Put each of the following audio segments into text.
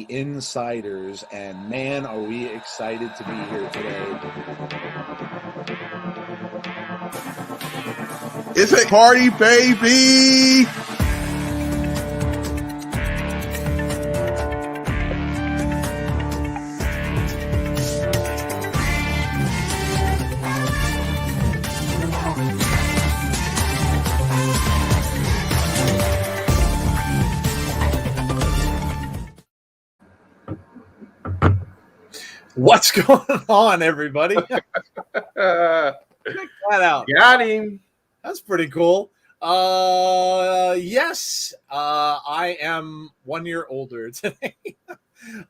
Insiders, and man, are we excited to be here today. It's a party, baby! What's going on, everybody? Check that out. Got him. That's pretty cool. Yes, I am 1 year older today.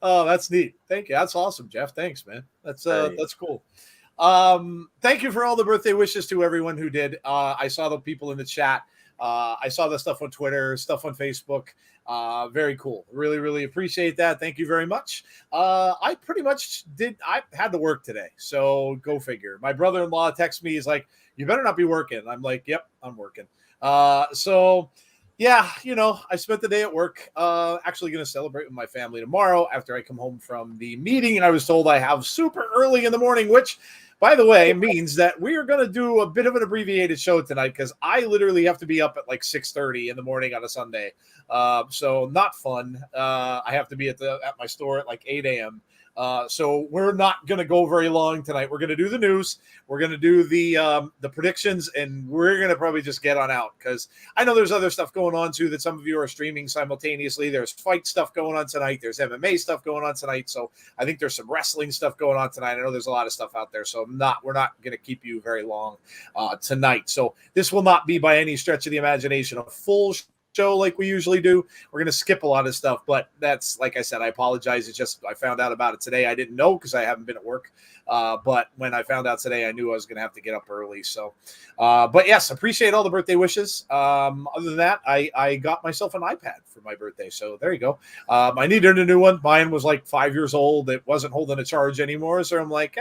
Oh, that's neat. Thank you. That's awesome, Jeff. Thanks, man. That's cool. Thank you for all the birthday wishes to everyone who did. I saw the people in the chat. I saw the stuff on Twitter, stuff on Facebook. Very cool. Really, really appreciate that. Thank you very much. I pretty much I had to work today, so go figure. My brother-in-law texts me. He's like, "You better not be working." I'm like, "Yep, I'm working." So yeah, I spent the day at work. Actually going to celebrate with my family tomorrow after I come home from the meeting, and I was told I have super early in the morning, which, by the way, means that we are going to do a bit of an abbreviated show tonight because I literally have to be up at like 6:30 in the morning on a Sunday. So not fun. I have to be at my store at like 8 a.m. So we're not going to go very long tonight. We're going to do the news. We're going to do the predictions, and we're going to probably just get on out because I know there's other stuff going on too that some of you are streaming simultaneously. There's fight stuff going on tonight. There's MMA stuff going on tonight. So I think there's some wrestling stuff going on tonight. I know there's a lot of stuff out there. So we're not going to keep you very long tonight. So this will not be by any stretch of the imagination a full show like we usually do. We're going to skip a lot of stuff, but that's, like I said, I apologize. It's just I found out about it today. I didn't know because I haven't been at work. But when I found out today, I knew I was going to have to get up early. So, but yes, appreciate all the birthday wishes. Other than that, I got myself an iPad for my birthday. So there you go. I needed a new one. Mine was like 5 years old. It wasn't holding a charge anymore. So I'm like,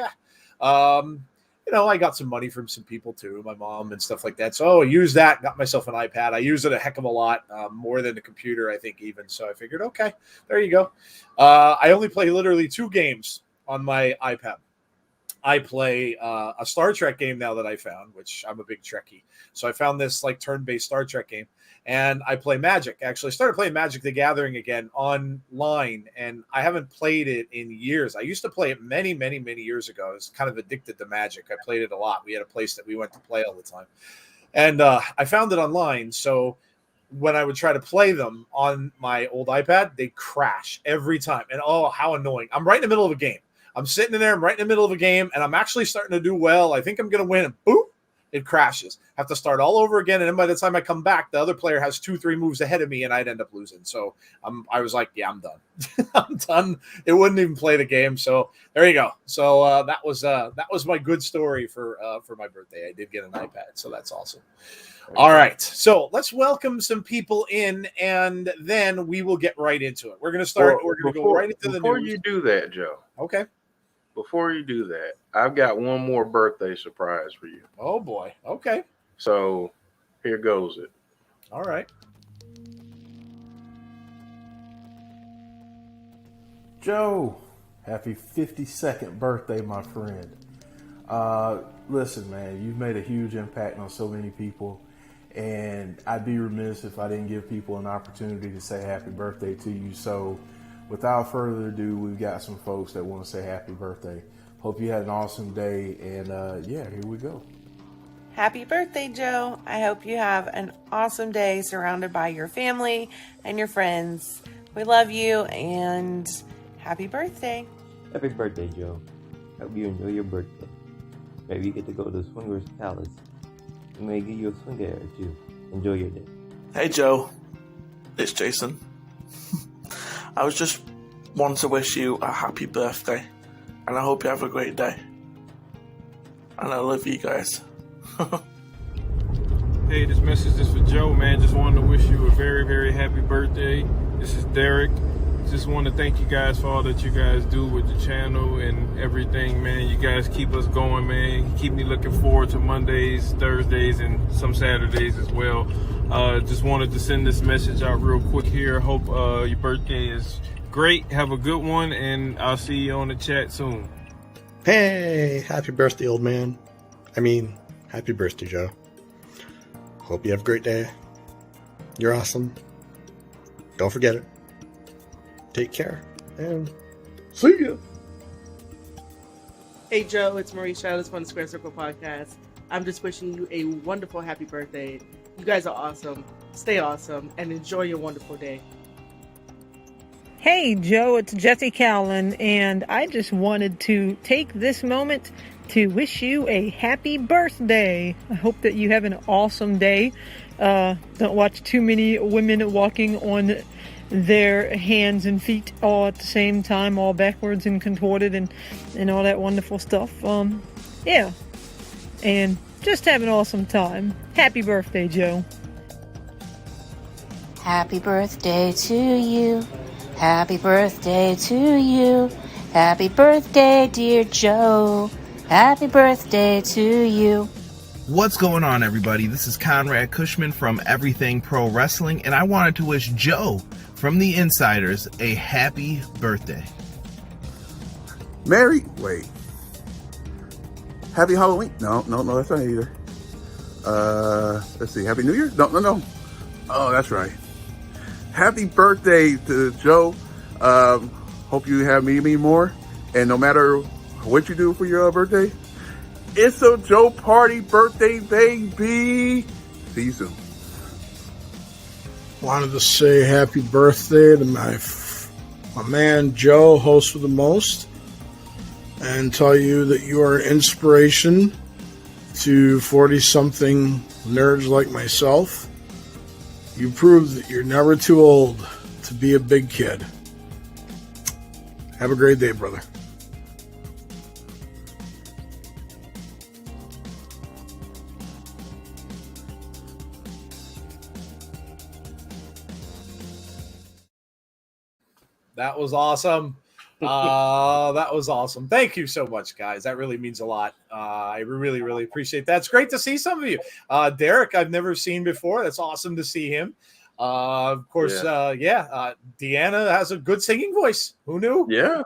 I got some money from some people too, my mom and stuff like that. So I used that, got myself an iPad. I use it a heck of a lot, more than the computer, I think even. So I figured, okay, there you go. I only play literally 2 games on my iPad. I play a Star Trek game now that I found, which I'm a big Trekkie. So I found this like turn-based Star Trek game, and I play Magic. Actually, I started playing Magic: The Gathering again online, and I haven't played it in years. I used to play it many, many, many years ago. I was kind of addicted to Magic. I played it a lot. We had a place that we went to play all the time, and I found it online. So when I would try to play them on my old iPad, they crash every time, and oh, how annoying! I'm right in the middle of a game. I'm sitting in there, I'm right in the middle of a game, and I'm actually starting to do well. I think I'm going to win, and boop, it crashes. I have to start all over again, and then by the time I come back, the other player has 2-3 moves ahead of me, and I'd end up losing. So I was like, yeah, I'm done. I'm done. It wouldn't even play the game. So there you go. So that was my good story for my birthday. I did get an iPad, so that's awesome. All right, so let's welcome some people in, and then we will get right into it. We're going to start. We're going to go right into the news. Before you do that, Joe. Okay. Before you do that, I've got one more birthday surprise for you. Oh, boy. Okay. So here goes it. All right. Joe, happy 52nd birthday, my friend. Listen, man, you've made a huge impact on so many people, and I'd be remiss if I didn't give people an opportunity to say happy birthday to you. So without further ado, we've got some folks that want to say happy birthday. Hope you had an awesome day, and yeah, here we go. Happy birthday, Joe. I hope you have an awesome day surrounded by your family and your friends. We love you, and happy birthday. Happy birthday, Joe. Hope you enjoy your birthday. Maybe you get to go to Swinger's Palace. We may give you a swing or two. Enjoy your day. Hey, Joe. It's Jason. I was just wanting to wish you a happy birthday, and I hope you have a great day. And I love you guys. Hey, this message is for Joe, man. Just wanted to wish you a very, very happy birthday. This is Derek. Just want to thank you guys for all that you guys do with the channel and everything, man. You guys keep us going, man. You keep me looking forward to Mondays, Thursdays, and some Saturdays as well. Just wanted to send this message out real quick here. Hope your birthday is great. Have a good one, and I'll see you on the chat soon. Hey, happy birthday, old man. Happy birthday, Joe. Hope you have a great day. You're awesome. Don't forget it. Take care, and see ya. Hey, Joe, it's Marie Childs from the Square Circle Podcast. I'm just wishing you a wonderful happy birthday. You guys are awesome. Stay awesome, and enjoy your wonderful day. Hey, Joe, it's Jesse Calynn, and I just wanted to take this moment to wish you a happy birthday. I hope that you have an awesome day. Don't watch too many women walking on their hands and feet all at the same time, all backwards and contorted and all that wonderful stuff. Yeah. And just have an awesome time. Happy birthday, Joe. Happy birthday to you. Happy birthday to you. Happy birthday, dear Joe. Happy birthday to you. What's going on, everybody? This is Conrad Cushman from Everything Pro Wrestling, and I wanted to wish Joe from the Insiders a happy birthday. Happy Halloween. No, that's not either. Let's see. Happy New Year? No. Oh, that's right. Happy birthday to Joe. Hope you have many more. And no matter what you do for your birthday, it's a Joe Party birthday, baby. See you soon. Wanted to say happy birthday to my man Joe, host with the most, and tell you that you are an inspiration to 40-something nerds like myself. You prove that you're never too old to be a big kid. Have a great day, brother. That was awesome. That was awesome. Thank you so much, guys. That really means a lot. I really, really appreciate that. It's great to see some of you. Derek, I've never seen before. That's awesome to see him. Of course, Deanna has a good singing voice. Who knew? Yeah.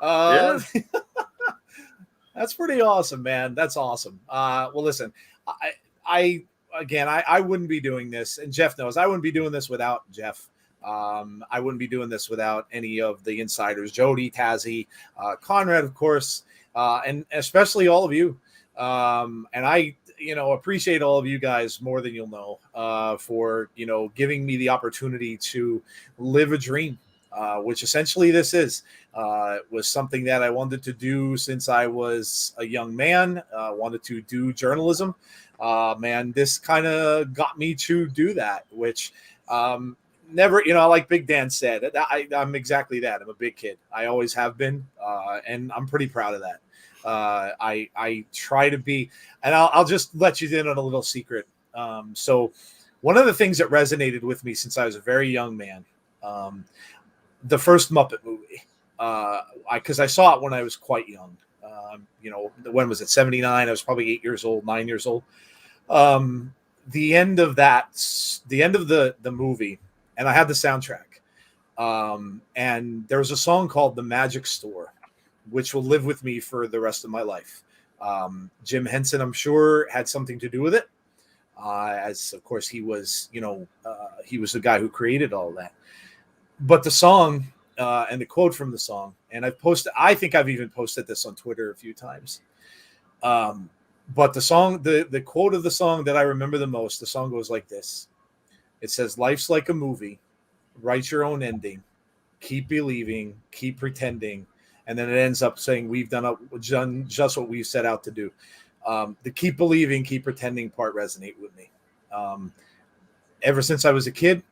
That's pretty awesome, man. That's awesome. Well, listen, I wouldn't be doing this, and Jeff knows I wouldn't be doing this without Jeff. I wouldn't be doing this without any of the insiders, Jody, Tazzy, Conrad, of course, and especially all of you. And I, appreciate all of you guys more than you'll know, for, giving me the opportunity to live a dream, which essentially this is. It was something that I wanted to do since I was a young man, wanted to do journalism. Man, this kind of got me to do that, which, never, like Big Dan said, I'm exactly that. I'm a big kid. I always have been, and I'm pretty proud of that. I try to be, and I'll just let you in on a little secret. So one of the things that resonated with me since I was a very young man, the first Muppet movie, because I saw it when I was quite young. When was it? 79. I was probably 8 years old, 9 years old. The end of the movie, and I had the soundtrack. And there was a song called "The Magic Store," which will live with me for the rest of my life. Jim Henson, I'm sure, had something to do with it, as of course he was. He was the guy who created all that. But the song and the quote from the song, and I think I've even posted this on Twitter a few times. But the song, the quote of the song that I remember the most, the song goes like this. It says, "Life's like a movie. Write your own ending. Keep believing. Keep pretending." And then it ends up saying, "We've done just what we've set out to do." The keep believing, keep pretending part resonate with me. Ever since I was a kid,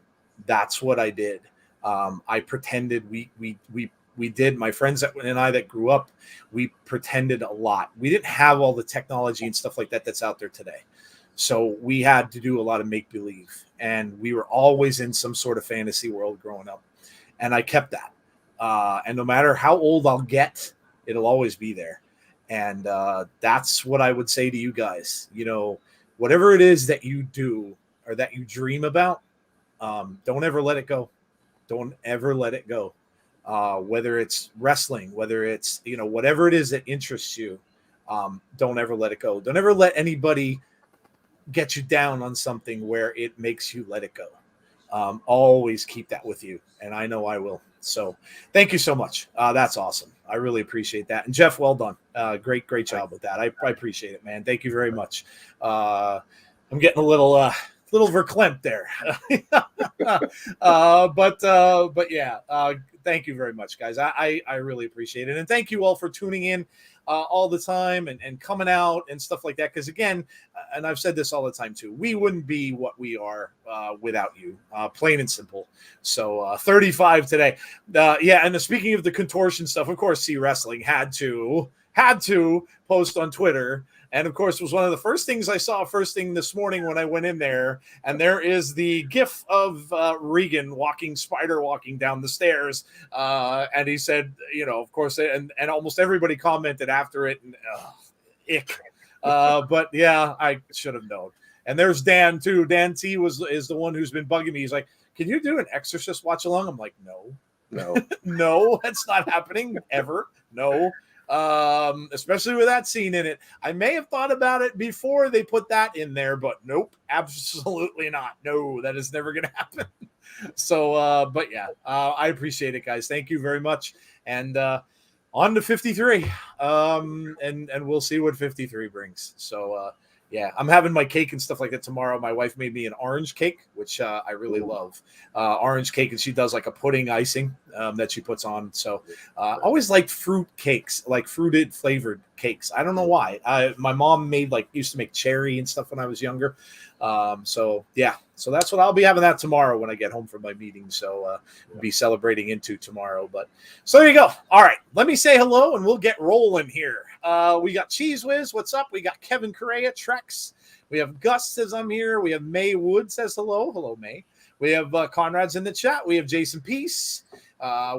that's what I did. I pretended. We did. My friends and I that grew up, we pretended a lot. We didn't have all the technology and stuff like that that's out there today. So we had to do a lot of make believe, and we were always in some sort of fantasy world growing up. And I kept that. And no matter how old I'll get, it'll always be there. And that's what I would say to you guys. Whatever it is that you do or that you dream about, don't ever let it go. Don't ever let it go. Whether it's wrestling, whether it's, whatever it is that interests you, don't ever let it go. Don't ever let anybody get you down on something where it makes you let it go. Always keep that with you. And I know I will. So thank you so much. That's awesome. I really appreciate that. And Jeff, well done. Great job with that. I appreciate it, man. Thank you very much. I'm getting a little verklempt there. But yeah, thank you very much, guys. I really appreciate it. And thank you all for tuning in all the time and coming out and stuff like that. Because again, and I've said this all the time too, we wouldn't be what we are without you, plain and simple. So 35 today. Yeah, and speaking of the contortion stuff, of course, C Wrestling had to post on Twitter. And of course, it was one of the first things I saw first thing this morning when I went in there. And there is the GIF of Regan spider walking down the stairs. And he said, of course, and almost everybody commented after it. And, ick. But yeah, I should have known. And there's Dan too. Dan T is the one who's been bugging me. He's like, "Can you do an Exorcist watch along?" I'm like, no, no, that's not happening ever. No. Especially with that scene in it. I may have thought about it before they put that in there, but nope, absolutely not. No, that is never going to happen. So, but yeah, I appreciate it, guys. Thank you very much. And on to 53. And we'll see what 53 brings. So, yeah, I'm having my cake and stuff like that tomorrow. My wife made me an orange cake, which I really love. Orange cake, and she does like a pudding icing that she puts on. So always liked fruit cakes, like fruited flavored cakes. I don't know why. My mom used to make cherry and stuff when I was younger. So yeah, so that's what I'll be having that tomorrow when I get home from my meeting. So we'll be celebrating into tomorrow. But so there you go. All right, let me say hello and we'll get rolling here. We got Cheese Whiz. What's up? We got Kevin Correa, Trex. We have Gus says I'm here. We have May Wood says hello. Hello, May. We have Conrad's in the chat. We have Jason Peace.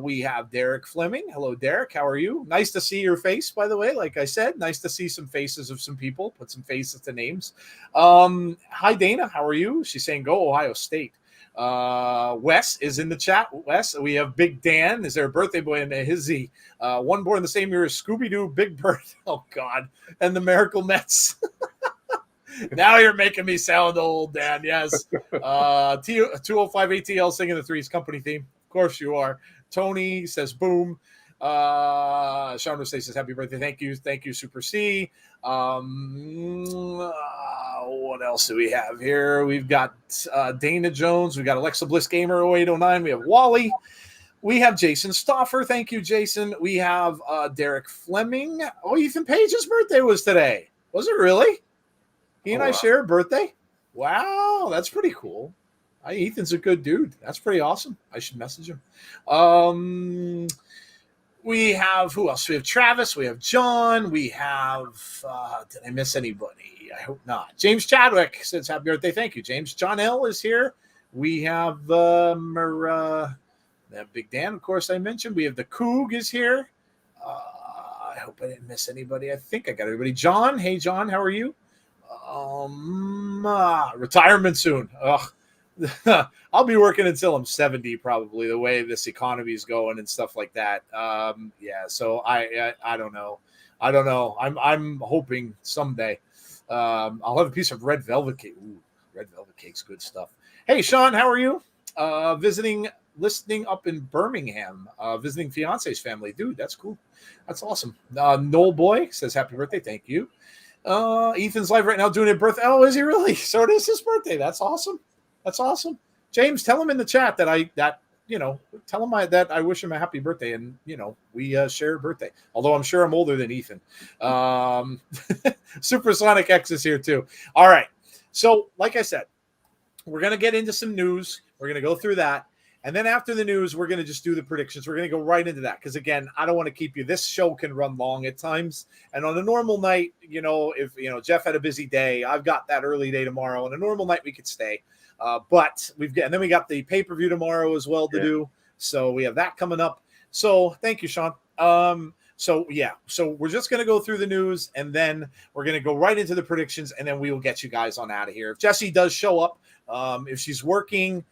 We have Derek Fleming. Hello, Derek. How are you? Nice to see your face, by the way. Like I said, nice to see some faces of some people. Put some faces to names. Hi, Dana. How are you? She's saying go Ohio State. Wes is in the chat. Wes, we have Big Dan. Is there a birthday boy in his one born the same year as Scooby-Doo, Big Bird, oh God, and the Miracle Mets. Now you're making me sound old, Dan. Yes. 205 ATL singing the Threes Company theme. Of course you are. Tony says boom. Sean Rosay says happy birthday. Thank you. Thank you, Super C. What else do we have here? We've got Dana Jones. We've got Alexa Bliss Gamer 0809. We have Wally. We have Jason Stoffer. Thank you, Jason. We have Derek Fleming. Oh, Ethan Page's birthday was today. Was it really? He and I share a birthday. Wow, that's pretty cool. Ethan's a good dude. That's pretty awesome. I should message him. We have, who else? We have Travis. We have John. We have, did I miss anybody? I hope not. James Chadwick says happy birthday. Thank you, James. John L. is here. We have Big Dan, of course, I mentioned. We have the Coog is here. I hope I didn't miss anybody. I think I got everybody. John. Hey, John, how are you? Retirement soon. Ugh. I'll be working until I'm 70, probably, the way this economy is going and stuff like that. Yeah, so I don't know. I'm hoping someday I'll have a piece of red velvet cake. Ooh, red velvet cake's good stuff. Hey, Sean, how are you? Listening up in Birmingham, visiting fiance's family. Dude, that's cool. That's awesome. Noel Boy says happy birthday. Thank you. Ethan's live right now doing a birthday. Oh, is he really? So it is his birthday. That's awesome. That's awesome. James, tell him in the chat that I wish him a happy birthday, and we share a birthday. Although I'm sure I'm older than Ethan. Supersonic X is here too. All right. So, like I said, we're gonna get into some news. We're gonna go through that. And then after the news, we're going to just do the predictions. We're going to go right into that because, again, I don't want to keep you. This show can run long at times. And on a normal night, if Jeff had a busy day, I've got that early day tomorrow. On a normal night, we could stay. But we got the pay-per-view tomorrow as well to do. So we have that coming up. So thank you, Sean. So we're just going to go through the news, and then we're going to go right into the predictions, and then we will get you guys on out of here. If Jessie does show up, if she's working,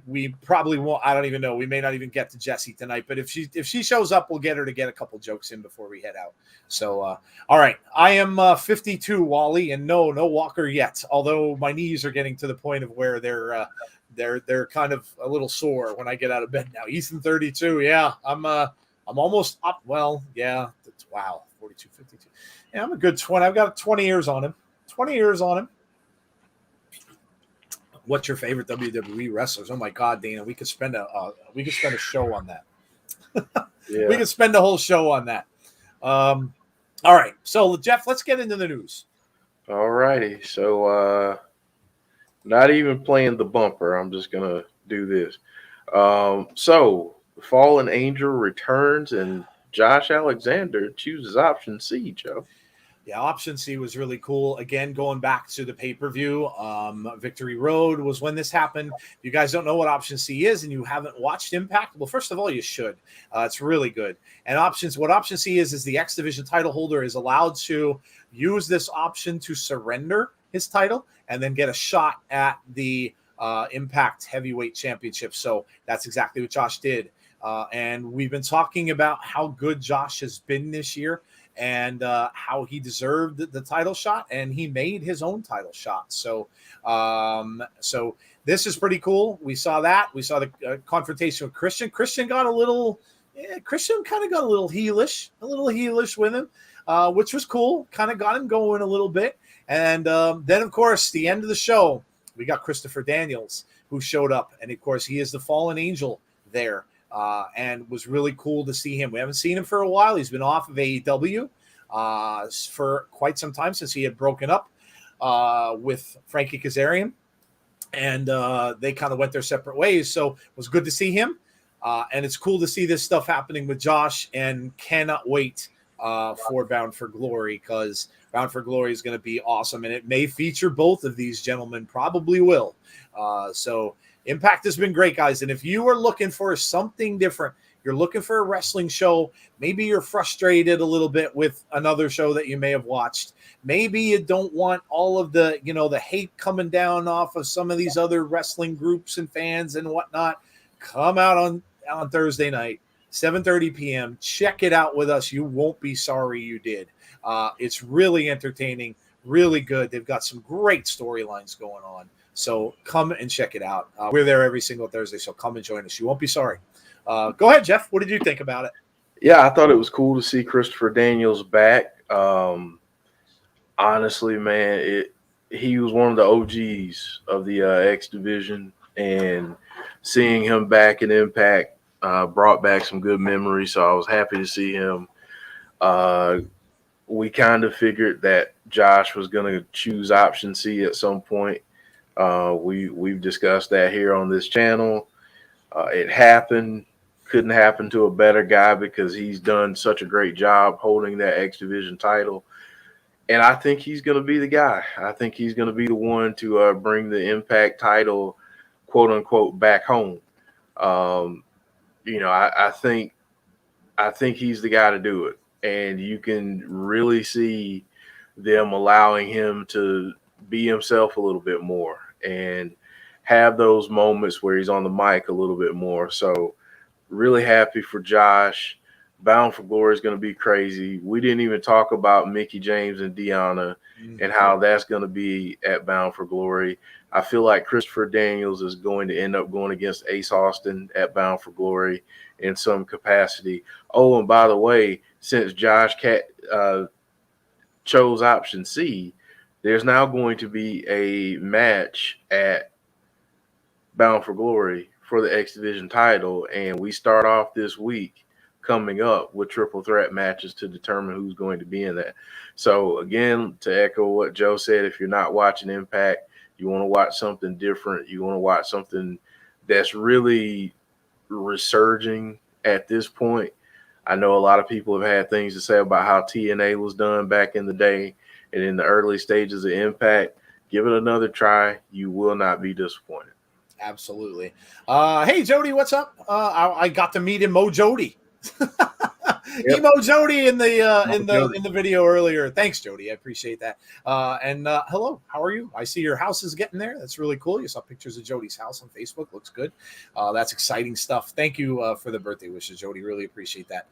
we probably won't. I don't even know. We may not even get to Jessie tonight, but if she shows up, we'll get her to get a couple jokes in before we head out. So, all right. I am 52, Wally, and no walker yet. Although my knees are getting to the point of where they're kind of a little sore when I get out of bed now. Ethan 32. Yeah, I'm almost up. Well, yeah. Wow. 42, 52. Yeah, I'm a good 20. I've got 20 years on him. 20 years on him. What's your favorite WWE wrestlers? Oh my God, Dana, we could spend a show on that. Yeah. We could spend a whole show on that. All right, so Jeff, let's get into the news. All righty, so not even playing the bumper. I'm just gonna do this. So Fallen Angel returns, and Josh Alexander chooses option C. Joe. Yeah, option C was really cool. Again, going back to the pay-per-view, Victory Road was when this happened. If you guys don't know what option C is and you haven't watched Impact, well, first of all, you should. It's really good. And what option C is the X Division title holder is allowed to use this option to surrender his title and then get a shot at the Impact Heavyweight Championship. So that's exactly what Josh did. And we've been talking about how good Josh has been this year, and how he deserved the title shot, and he made his own title shot. So this is pretty cool. We saw that. We saw the confrontation with Christian. Christian kind of got a little heelish with him, which was cool. Kind of got him going a little bit. And then, of course, the end of the show, we got Christopher Daniels, who showed up. And, of course, he is the fallen angel there. And was really cool to see him. We haven't seen him for a while. He's been off of AEW for quite some time, since he had broken up with Frankie Kazarian, and they kind of went their separate ways. So it was good to see him, and it's cool to see this stuff happening with Josh, and cannot wait for Bound for Glory, because Bound for Glory is going to be awesome, and it may feature both of these gentlemen. Probably will. So Impact has been great, guys. And if you are looking for something different, you're looking for a wrestling show, maybe you're frustrated a little bit with another show that you may have watched. Maybe you don't want all of the, the hate coming down off of some of these other wrestling groups and fans and whatnot. Come out on Thursday night, 7:30 p.m. Check it out with us. You won't be sorry you did. It's really entertaining, really good. They've got some great storylines going on. So come and check it out. We're there every single Thursday, so come and join us. You won't be sorry. Go ahead, Jeff. What did you think about it? Yeah, I thought it was cool to see Christopher Daniels back. Honestly, man, he was one of the OGs of the X Division, and seeing him back in Impact brought back some good memories, so I was happy to see him. We kind of figured that Josh was going to choose option C at some point. We've discussed that here on this channel. It happened. Couldn't happen to a better guy because he's done such a great job holding that X Division title. And I think he's going to be the guy. I think he's going to be the one to bring the Impact title, quote unquote, back home. I think he's the guy to do it. And you can really see them allowing him to be himself a little bit more and have those moments where he's on the mic a little bit more. So really happy for Josh. Bound for Glory is going to be crazy. We didn't even talk about Mickie James and Deonna and how that's going to be at Bound for Glory. I feel like Christopher Daniels is going to end up going against Ace Austin at Bound for Glory in some capacity. Oh, and by the way, since Josh chose option C, there's now going to be a match at Bound for Glory for the X Division title, and we start off this week coming up with triple threat matches to determine who's going to be in that. So again, to echo what Joe said, if you're not watching Impact, you want to watch something different, you want to watch something that's really resurging at this point. I know a lot of people have had things to say about how TNA was done back in the day and in the early stages of Impact. Give it another try. You will not be disappointed. Absolutely. Hey, Jody, what's up? I got to meet Emo Jody. Yep. Emo Jody in the video earlier. Thanks, Jody. I appreciate that. And hello, how are you? I see your house is getting there. That's really cool. You saw pictures of Jody's house on Facebook. Looks good. That's exciting stuff. Thank you for the birthday wishes, Jody. Really appreciate that.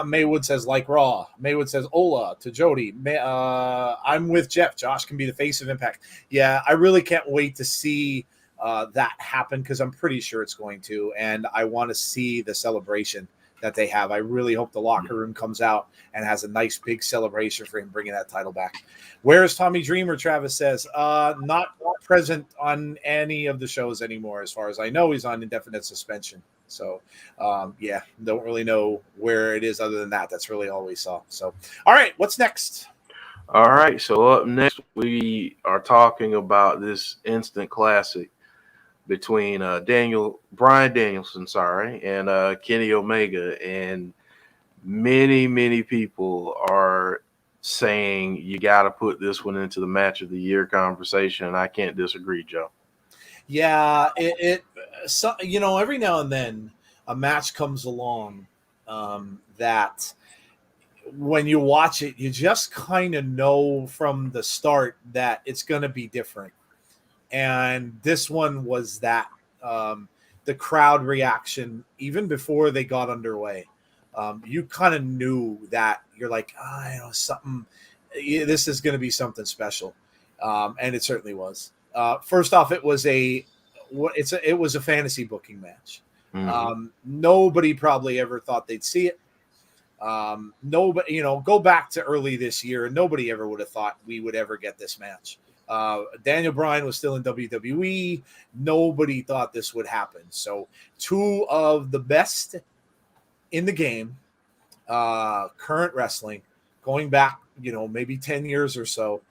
Maywood says like Raw. Maywood says Ola to Jody. I'm with Jeff. Josh can be the face of Impact. Yeah, I really can't wait to see that happen because I'm pretty sure it's going to, and I want to see the celebration that they have. I really hope the locker room comes out and has a nice big celebration for him bringing that title back. Where is Tommy Dreamer? Travis says not present on any of the shows anymore. As far as I know, he's on indefinite suspension. So yeah, don't really know where it is other than that. That's really all we saw. So all right, what's next? All right, so up next we are talking about this instant classic between Bryan Danielson, and Kenny Omega, and many people are saying you got to put this one into the match of the year conversation, and I can't disagree, Joe. Yeah, so, every now and then a match comes along that when you watch it, you just kind of know from the start that it's going to be different. And this one was that the crowd reaction, even before they got underway, you kind of knew that you're like, something. This is going to be something special, and it certainly was. First off, it was a fantasy booking match. Mm-hmm. Nobody probably ever thought they'd see it. Nobody, go back to early this year, and nobody ever would have thought we would ever get this match. Daniel Bryan was still in WWE. Nobody thought this would happen. So two of the best in the game, current wrestling, going back, maybe 10 years or so,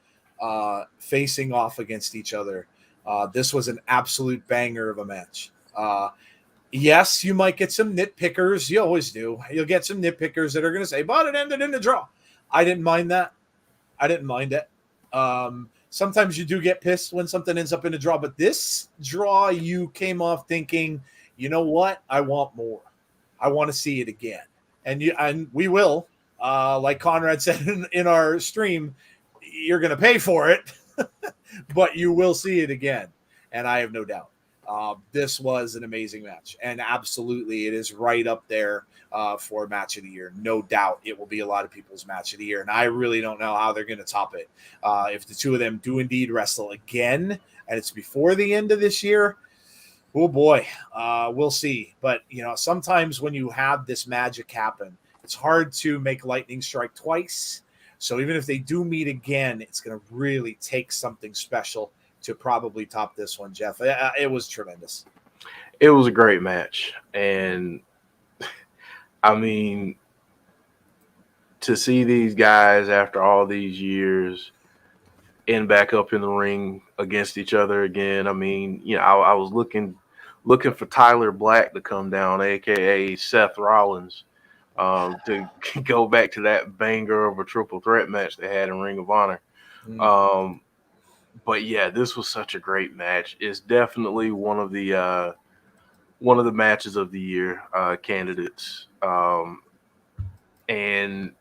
facing off against each other. This was an absolute banger of a match. Yes, you might get some nitpickers. You always do. You'll get some nitpickers that are going to say, but it ended in a draw. I didn't mind that. I didn't mind it. Sometimes you do get pissed when something ends up in a draw, but this draw, you came off thinking, you know what? I want more. I want to see it again. And we will. Like Conrad said in our stream, you're going to pay for it, but you will see it again. And I have no doubt. This was an amazing match. And absolutely, it is right up there for match of the year. No doubt it will be a lot of people's match of the year. And I really don't know how they're going to top it. If the two of them do indeed wrestle again, and it's before the end of this year, oh boy, we'll see. But, sometimes when you have this magic happen, it's hard to make lightning strike twice. So even if they do meet again, it's going to really take something special to probably top this one, Jeff. It was tremendous. It was a great match. And, I mean, to see these guys after all these years end back up in the ring against each other again, I mean, I was looking for Tyler Black to come down, a.k.a. Seth Rollins, to go back to that banger of a triple threat match they had in Ring of Honor. But yeah, this was such a great match. It's definitely one of the matches of the year candidates. And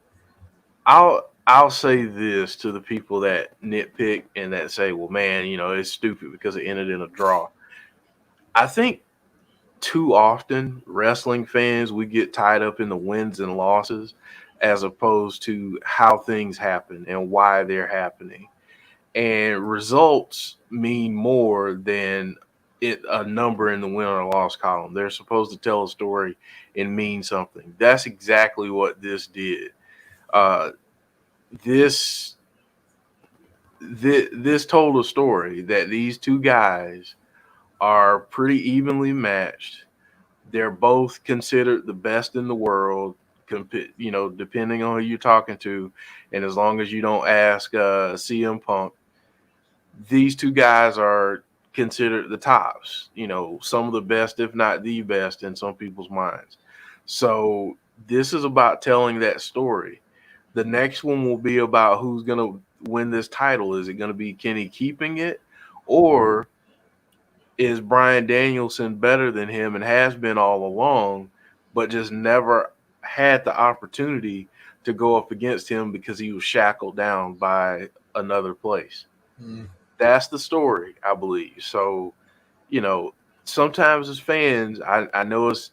I'll say this to the people that nitpick and that say, well, man, it's stupid because it ended in a draw. I think too often wrestling fans, we get tied up in the wins and losses as opposed to how things happen and why they're happening. And results mean more than a number in the win or loss column. They're supposed to tell a story and mean something. That's exactly what this did. This told a story that these two guys are pretty evenly matched. They're both considered the best in the world, depending on who you're talking to. And as long as you don't ask CM Punk, these two guys are considered the tops, some of the best, if not the best in some people's minds. So this is about telling that story. The next one will be about who's going to win this title. Is it going to be Kenny keeping it, or is Bryan Danielson better than him and has been all along, but just never had the opportunity to go up against him because he was shackled down by another place? That's the story, I believe. So, sometimes as fans, I know it's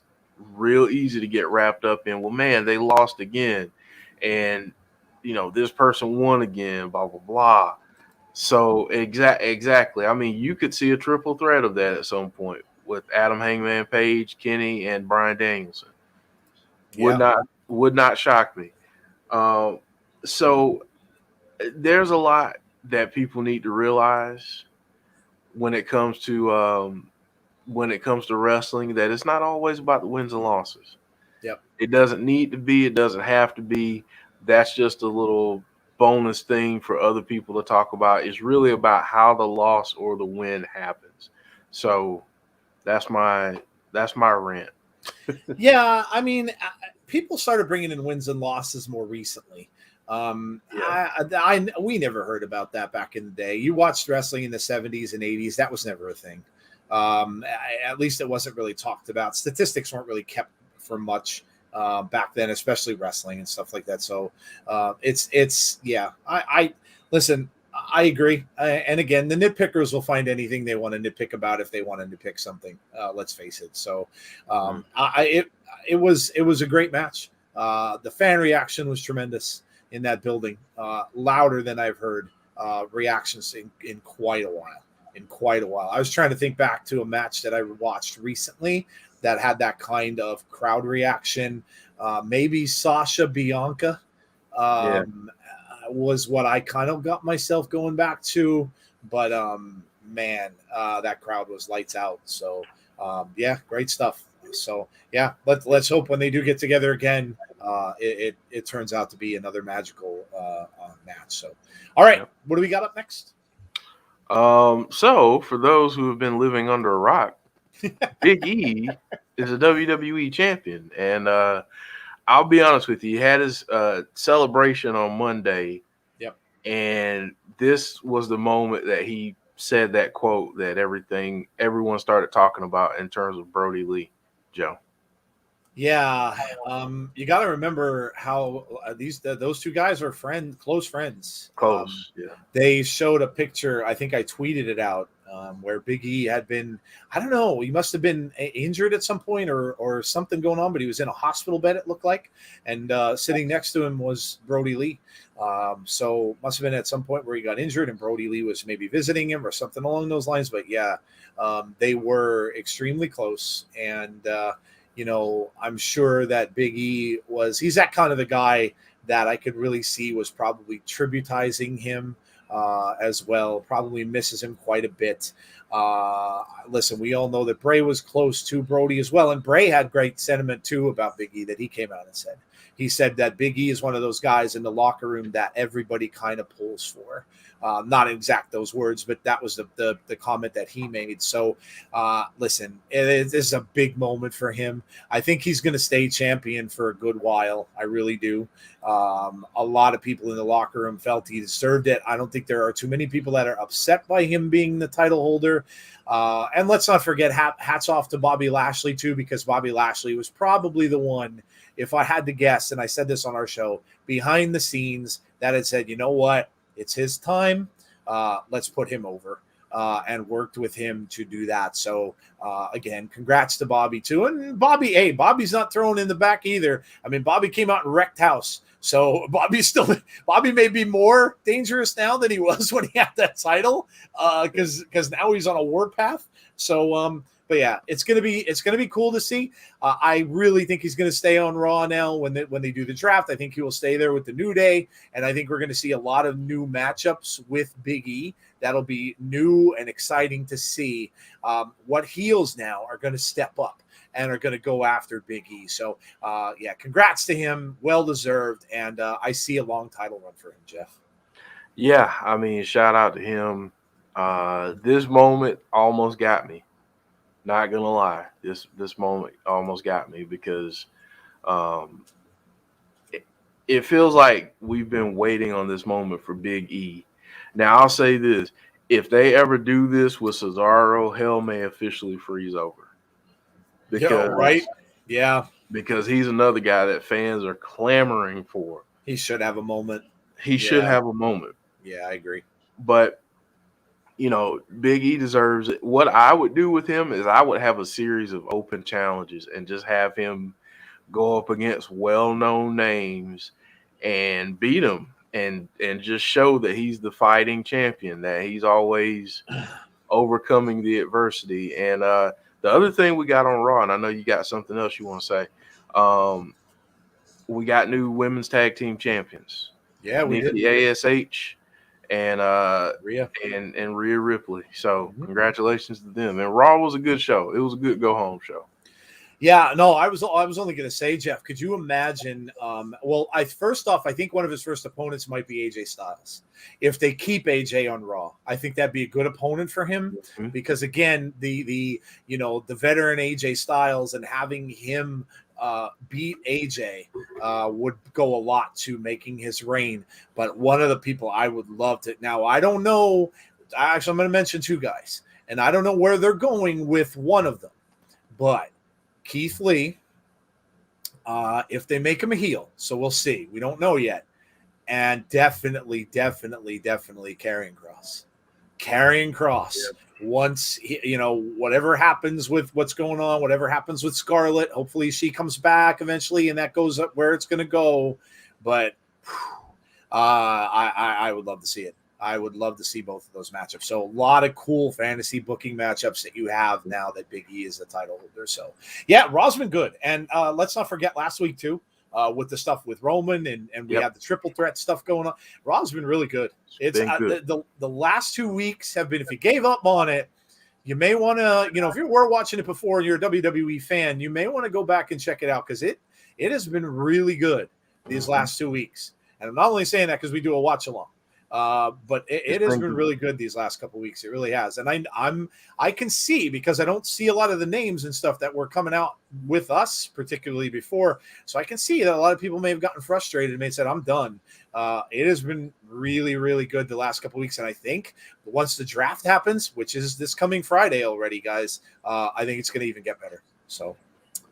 real easy to get wrapped up in, well, man, they lost again. And, this person won again, blah, blah, blah. So exactly. I mean, you could see a triple threat of that at some point with Adam Hangman Page, Kenny, and Bryan Danielson. Would not shock me. So there's a lot that people need to realize when it comes to wrestling, that it's not always about the wins and losses. Yep. It doesn't need to be. It doesn't have to be. That's just a little bonus thing for other people to talk about. It's really about how the loss or the win happens. So that's my rant. Yeah, I mean, people started bringing in wins and losses more recently. We never heard about that back in the day. You watched wrestling in the 70s and 80s. That was never a thing. At least it wasn't really talked about. Statistics weren't really kept for much back then, especially wrestling and stuff like that. So I listen. I agree. And again, the nitpickers will find anything they want to nitpick about if they want to nitpick something. Let's face it. So it was a great match. The fan reaction was tremendous in that building, louder than I've heard reactions in quite a while. I was trying to think back to a match that I watched recently that had that kind of crowd reaction. Maybe Sasha Bianca was what I kind of got myself going back to, but man, that crowd was lights out. So great stuff. So yeah, let's hope when they do get together again, it turns out to be another magical match. So all right, what do we got up next? So for those who have been living under a rock, Big E is a WWE champion, and I'll be honest with you, he had his celebration on Monday. Yep. And this was the moment that he said that quote that everyone started talking about in terms of Brody Lee. Joe. Yeah, you got to remember how those two guys are close friends. Close, yeah. They showed a picture. I think I tweeted it out where Big E had been. I don't know. He must have been injured at some point or something going on, but he was in a hospital bed. It looked like, and sitting next to him was Brody Lee. So must have been at some point where he got injured, and Brody Lee was maybe visiting him or something along those lines. But yeah, they were extremely close, and I'm sure that Big E he's that kind of the guy that I could really see was probably tributizing him as well, probably misses him quite a bit. Listen, we all know that Bray was close to Brody as well, and Bray had great sentiment too about Big E that he came out and said. He said that Big E is one of those guys in the locker room that everybody kind of pulls for. Not exact those words, but that was the comment that he made. So, listen, this is a big moment for him. I think he's going to stay champion for a good while. I really do. A lot of people in the locker room felt he deserved it. I don't think there are too many people that are upset by him being the title holder. And let's not forget, hats off to Bobby Lashley, too, because Bobby Lashley was probably the one, if I had to guess, and I said this on our show, behind the scenes that had said, you know what? It's his time. Let's put him over and worked with him to do that. So, again, congrats to Bobby, too. And Bobby's not thrown in the back either. I mean, Bobby came out and wrecked house. So Bobby may be more dangerous now than he was when he had that title because now he's on a warpath. So, but yeah, it's gonna be cool to see. I really think he's gonna stay on Raw now when they do the draft. I think he will stay there with the New Day, and I think we're gonna see a lot of new matchups with Big E. That'll be new and exciting to see. What heels now are going to step up and are going to go after Big E. So yeah, congrats to him, well deserved, and I see a long title run for him, Jeff. Yeah, I mean, shout out to him. This moment almost got me. Not gonna lie, this moment almost got me because it feels like we've been waiting on this moment for Big E. Now I'll say this: if they ever do this with Cesaro, hell may officially freeze over. Because because he's another guy that fans are clamoring for. He should have a moment. He should have a moment. Yeah, I agree. But Big E deserves it. What I would do with him is I would have a series of open challenges and just have him go up against well-known names and beat them and just show that he's the fighting champion, that he's always overcoming the adversity. And the other thing we got on Raw, and I know you got something else you want to say, we got new women's tag team champions. Yeah, we did. ASH and Rhea Ripley. So congratulations to them. And Raw was a good show. It was a good go-home show. Yeah, no, I was only going to say, Jeff, could you imagine? First off, I think one of his first opponents might be AJ Styles. If they keep AJ on Raw, I think that'd be a good opponent for him because again, the veteran AJ Styles and having him beat AJ would go a lot to making his reign. But one of the people I would love to now, I don't know. Actually, I'm going to mention two guys, and I don't know where they're going with one of them, but Keith Lee, if they make him a heel, so we'll see. We don't know yet. And definitely Karrion Kross. Karrion Kross. Once, whatever happens with what's going on, whatever happens with Scarlett, hopefully she comes back eventually and that goes up where it's going to go. But I would love to see it. I would love to see both of those matchups. So a lot of cool fantasy booking matchups that you have now that Big E is the title holder. So yeah, Raw's been good. And let's not forget last week too, with the stuff with Roman and we had the triple threat stuff going on. Raw's been really good. It's good. The last 2 weeks have been, if you gave up on it, you may want to, if you were watching it before and you're a WWE fan, you may want to go back and check it out because it has been really good these last 2 weeks. And I'm not only saying that because we do a watch along. But it has been really good these last couple of weeks. It really has. And I can see, because I don't see a lot of the names and stuff that were coming out with us, particularly before. So I can see that a lot of people may have gotten frustrated and may have said, I'm done. It has been really, really good the last couple of weeks. And I think once the draft happens, which is this coming Friday already, guys, I think it's going to even get better. So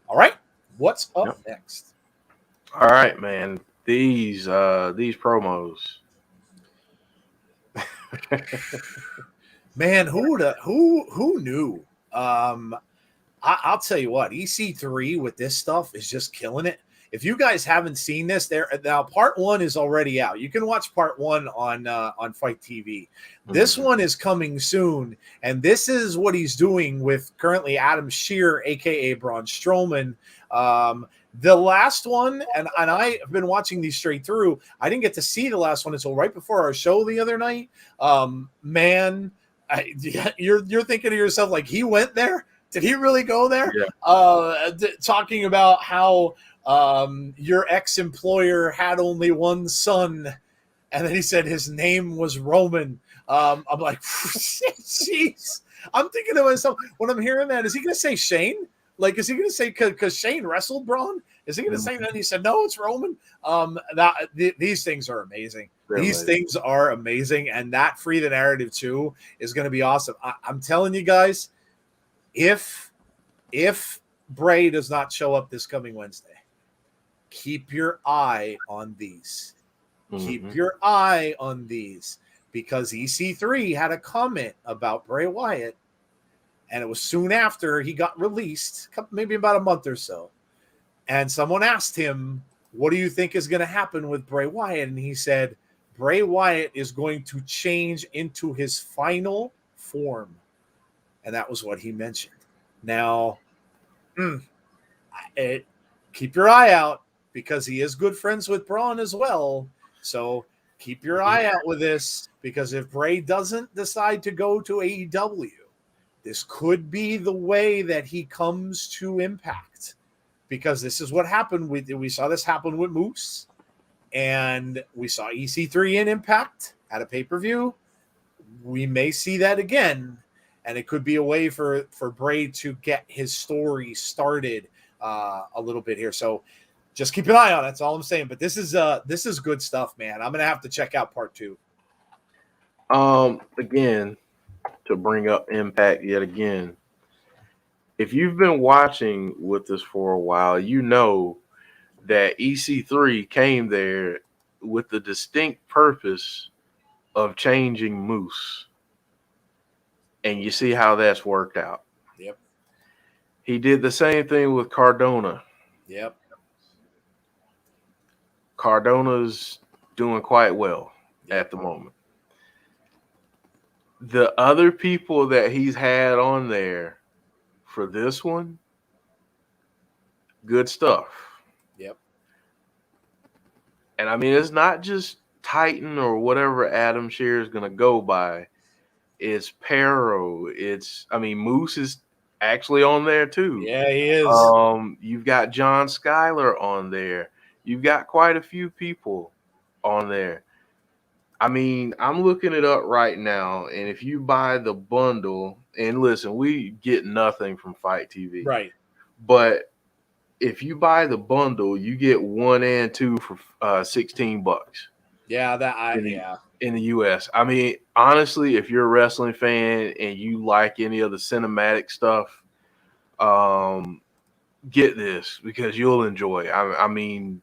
All right, what's up Yep. next? All right, man. These promos. Man, who knew? I'll tell you what, EC3 with this stuff is just killing it. If you guys haven't seen this, there now part 1 is already out. You can watch part 1 on Fight TV. This one is coming soon, and this is what he's doing with currently Adam Shear, aka Braun Strowman. The last one, and I have been watching these straight through. I didn't get to see the last one until right before our show the other night. Man, you're thinking to yourself, like, he went there? Did he really go there? Yeah. Talking about how your ex-employer had only one son, and then he said his name was Roman. I'm like, jeez. I'm thinking to myself, when I'm hearing that, is he going to say Shane? Like, is he going to say because Shane wrestled Braun? Is he going to say that? And he said, no, it's Roman. These things are amazing. Things are amazing, and that Free the Narrative too is going to be awesome. I'm telling you guys. If Bray does not show up this coming Wednesday, keep your eye on these. Keep your eye on these, because EC3 had a comment about Bray Wyatt, and it was soon after he got released, maybe about a month or so. And someone asked him, what do you think is going to happen with Bray Wyatt? And he said, Bray Wyatt is going to change into his final form. And that was what he mentioned. Now, keep your eye out, because he is good friends with Braun as well. So keep your eye out with this, because if Bray doesn't decide to go to AEW, this could be the way that he comes to Impact. Because this is what happened we saw this happen with Moose, and we saw EC3 in Impact at a pay-per-view. We may see that again. And it could be a way for Bray to get his story started a little bit here. So just keep an eye on it. That's all I'm saying. But this is good stuff, man. I'm gonna have to check out part 2. Again, to bring up Impact yet again, if you've been watching with us for a while, you know that EC3 came there with the distinct purpose of changing Moose. And you see how that's worked out. Yep. He did the same thing with Cardona. Yep. Cardona's doing quite well at the moment. The other people that he's had on there for this one, good stuff. Yep. And I mean, it's not just Titan or whatever Adam Shear is going to go by. It's Pero. Moose is actually on there too. Yeah, he is. You've got John Schuyler on there. You've got quite a few people on there. I mean, I'm looking it up right now, and if you buy the bundle, and listen, we get nothing from Fight TV. Right. But if you buy the bundle, you get 1 and 2 for $16. Yeah, in the US. I mean, honestly, if you're a wrestling fan and you like any of the cinematic stuff, get this, because you'll enjoy it. I mean,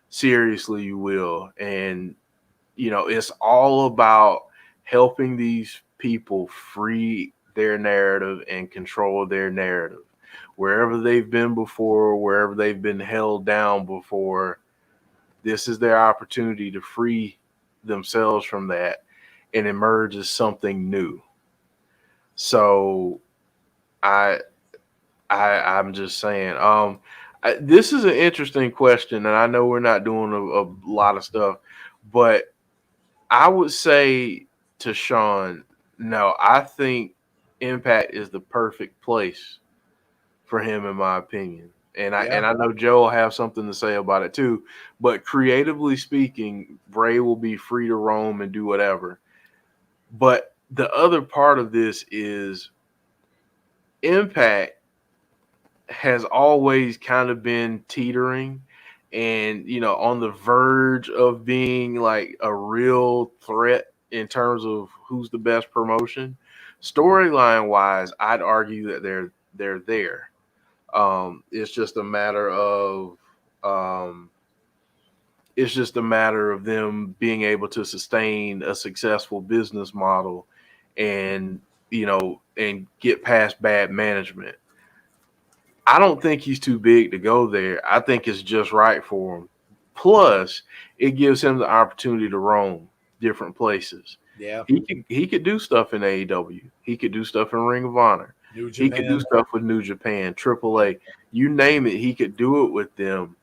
seriously, you will. And, it's all about helping these people free their narrative and control their narrative. Wherever they've been before, wherever they've been held down before, this is their opportunity to free themselves from that and emerge as something new. So I'm just saying, this is an interesting question, and I know we're not doing a lot of stuff, but I would say to Sean, no, I think Impact is the perfect place for him, in my opinion. And I know Joe will have something to say about it too. But creatively speaking, Bray will be free to roam and do whatever. But the other part of this is Impact has always kind of been teetering and, on the verge of being like a real threat in terms of who's the best promotion. Storyline wise, I'd argue that they're there. It's just a matter of them being able to sustain a successful business model and and get past bad management. I don't think he's too big to go there. I think it's just right for him. Plus, it gives him the opportunity to roam different places. Yeah. He could do stuff in AEW. He could do stuff in Ring of Honor. New He could do Japan. stuff with New Japan, AAA. You name it, he could do it with them.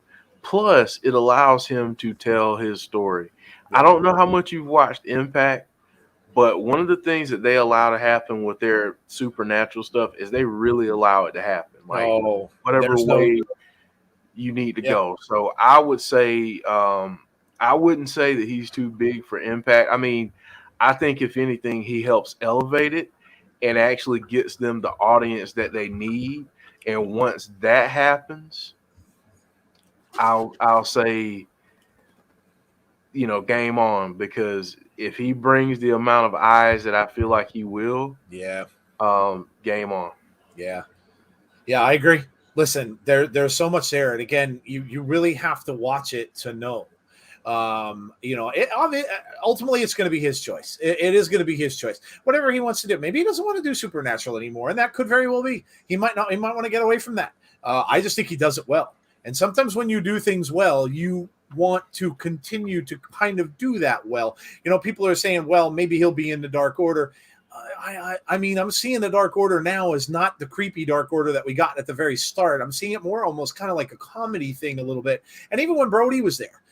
Plus, it allows him to tell his story. I don't know how much you've watched Impact, but one of the things that they allow to happen with their supernatural stuff is they really allow it to happen. Like whatever way you need to go. So I would say I wouldn't say that he's too big for Impact. I mean, I think if anything, he helps elevate it and actually gets them the audience that they need. And once that happens, I'll say, game on, because if he brings the amount of eyes that I feel like he will, game on. Yeah, I agree. Listen, there's so much there, and again, you really have to watch it to know. Ultimately, it's going to be his choice. It is going to be his choice. Whatever he wants to do. Maybe he doesn't want to do Supernatural anymore, and that could very well be. He might not. He might want to get away from that. I just think he does it well. And sometimes when you do things well, you want to continue to kind of do that well. People are saying, well, maybe he'll be in the Dark Order. I mean, I'm seeing the Dark Order now as not the creepy Dark Order that we got at the very start. I'm seeing it more almost kind of like a comedy thing a little bit. And even when Brody was there,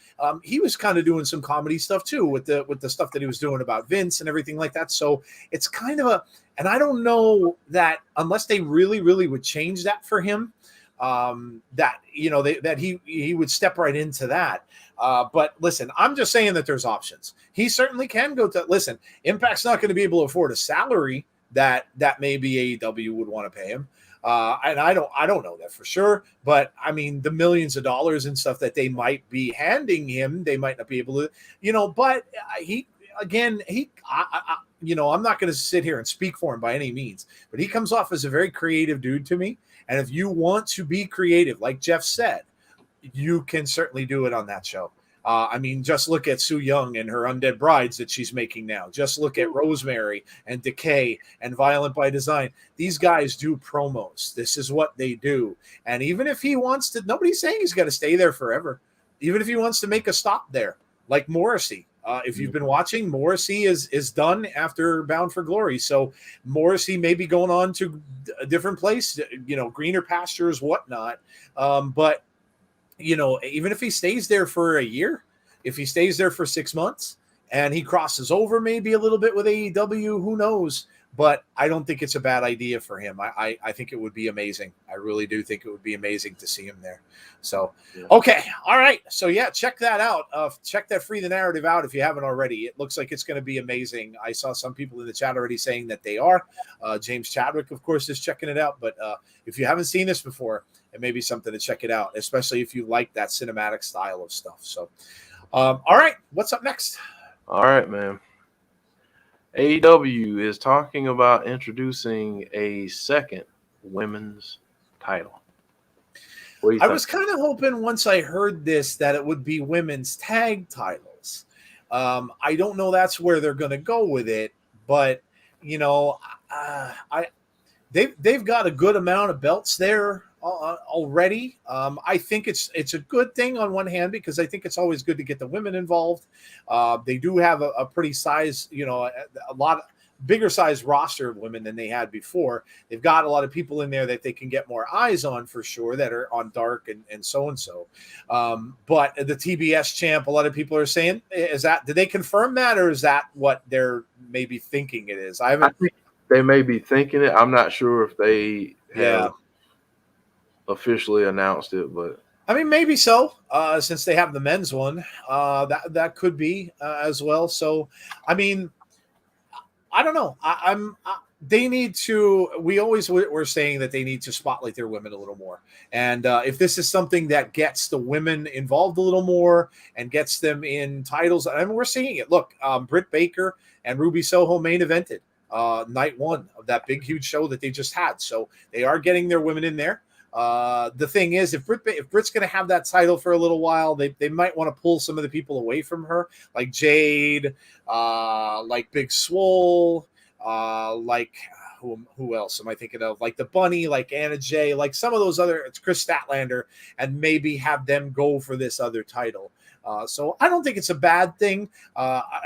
he was kind of doing some comedy stuff too with the stuff that he was doing about Vince and everything like that. So it's kind of and I don't know that unless they really, really would change that for him, that he would step right into that. But listen, I'm just saying that there's options. He certainly can go to listen. Impact's not going to be able to afford a salary that maybe AEW would want to pay him. And I don't know that for sure, but I mean the millions of dollars and stuff that they might be handing him, they might not be able to, but I'm not going to sit here and speak for him by any means, but he comes off as a very creative dude to me. And if you want to be creative, like Jeff said, you can certainly do it on that show. I mean, just look at Sue Young and her Undead Brides that she's making now. Just look at Rosemary and Decay and Violent by Design. These guys do promos. This is what they do. And even if he wants to, nobody's saying he's got to stay there forever. Even if he wants to make a stop there, like Morrissey. If you've been watching, Morrissey is done after Bound for Glory. So Morrissey may be going on to a different place, greener pastures, whatnot. But even if he stays there for a year, if he stays there for 6 months and he crosses over maybe a little bit with AEW, who knows? But I don't think it's a bad idea for him. I think it would be amazing. I really do think it would be amazing to see him there. So, okay. All right. So, check that out. Check that Free the Narrative out if you haven't already. It looks like it's going to be amazing. I saw some people in the chat already saying that they are. James Chadwick, of course, is checking it out. But if you haven't seen this before, it may be something to check it out, especially if you like that cinematic style of stuff. So, all right. What's up next? All right, man. AEW is talking about introducing a second women's title. I was kind of hoping once I heard this that it would be women's tag titles. I don't know that's where they're going to go with it, but they've got a good amount of belts there already. I think it's a good thing on one hand because I think it's always good to get the women involved. They do have a pretty size, a lot bigger size roster of women than they had before. They've got a lot of people in there that they can get more eyes on for sure that are on Dark and so. But the TBS champ, a lot of people are saying, did they confirm that, or is that what they're maybe thinking it is? I think they may be thinking it. I'm not sure if they have officially announced it, but I mean, maybe so, since they have the men's one. That could be as well. So, I mean, I don't know. They need to. We're saying that they need to spotlight their women a little more. And if this is something that gets the women involved a little more and gets them in titles, I mean, we're seeing it. Look, Britt Baker and Ruby Soho main evented night one of that big, huge show that they just had. So they are getting their women in there. The thing is, if Britt's going to have that title for a little while, they might want to pull some of the people away from her, like Jade, like Big Swole, like who else am I thinking of? Like the Bunny, like Anna Jay, like some of those other, it's Chris Statlander, and maybe have them go for this other title. So I don't think it's a bad thing.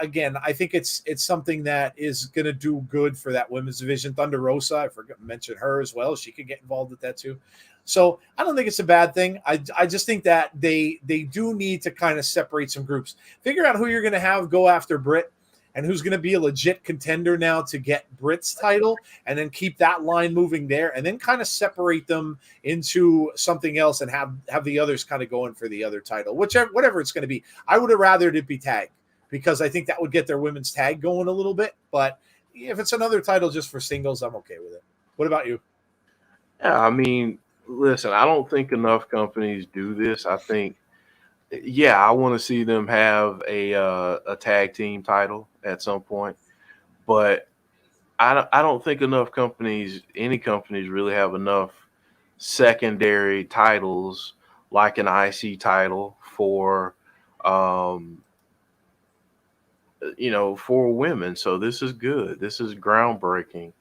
Again, I think it's something that is going to do good for that women's division. Thunder Rosa, I forgot to mention her as well. She could get involved with that too. So I don't think it's a bad thing. I just think that they do need to kind of separate some groups. Figure out who you're going to have go after Britt and who's going to be a legit contender now to get Britt's title, and then keep that line moving there, and then kind of separate them into something else and have the others kind of going for the other title, whatever it's going to be. I would have rathered it be tag, because I think that would get their women's tag going a little bit. But if it's another title just for singles, I'm okay with it. What about you? Yeah, I mean, listen, I don't think enough companies do this. I think, yeah, I want to see them have a tag team title at some point, but I don't think enough companies, any companies, really have enough secondary titles like an IC title for for women. So this is good. This is groundbreaking.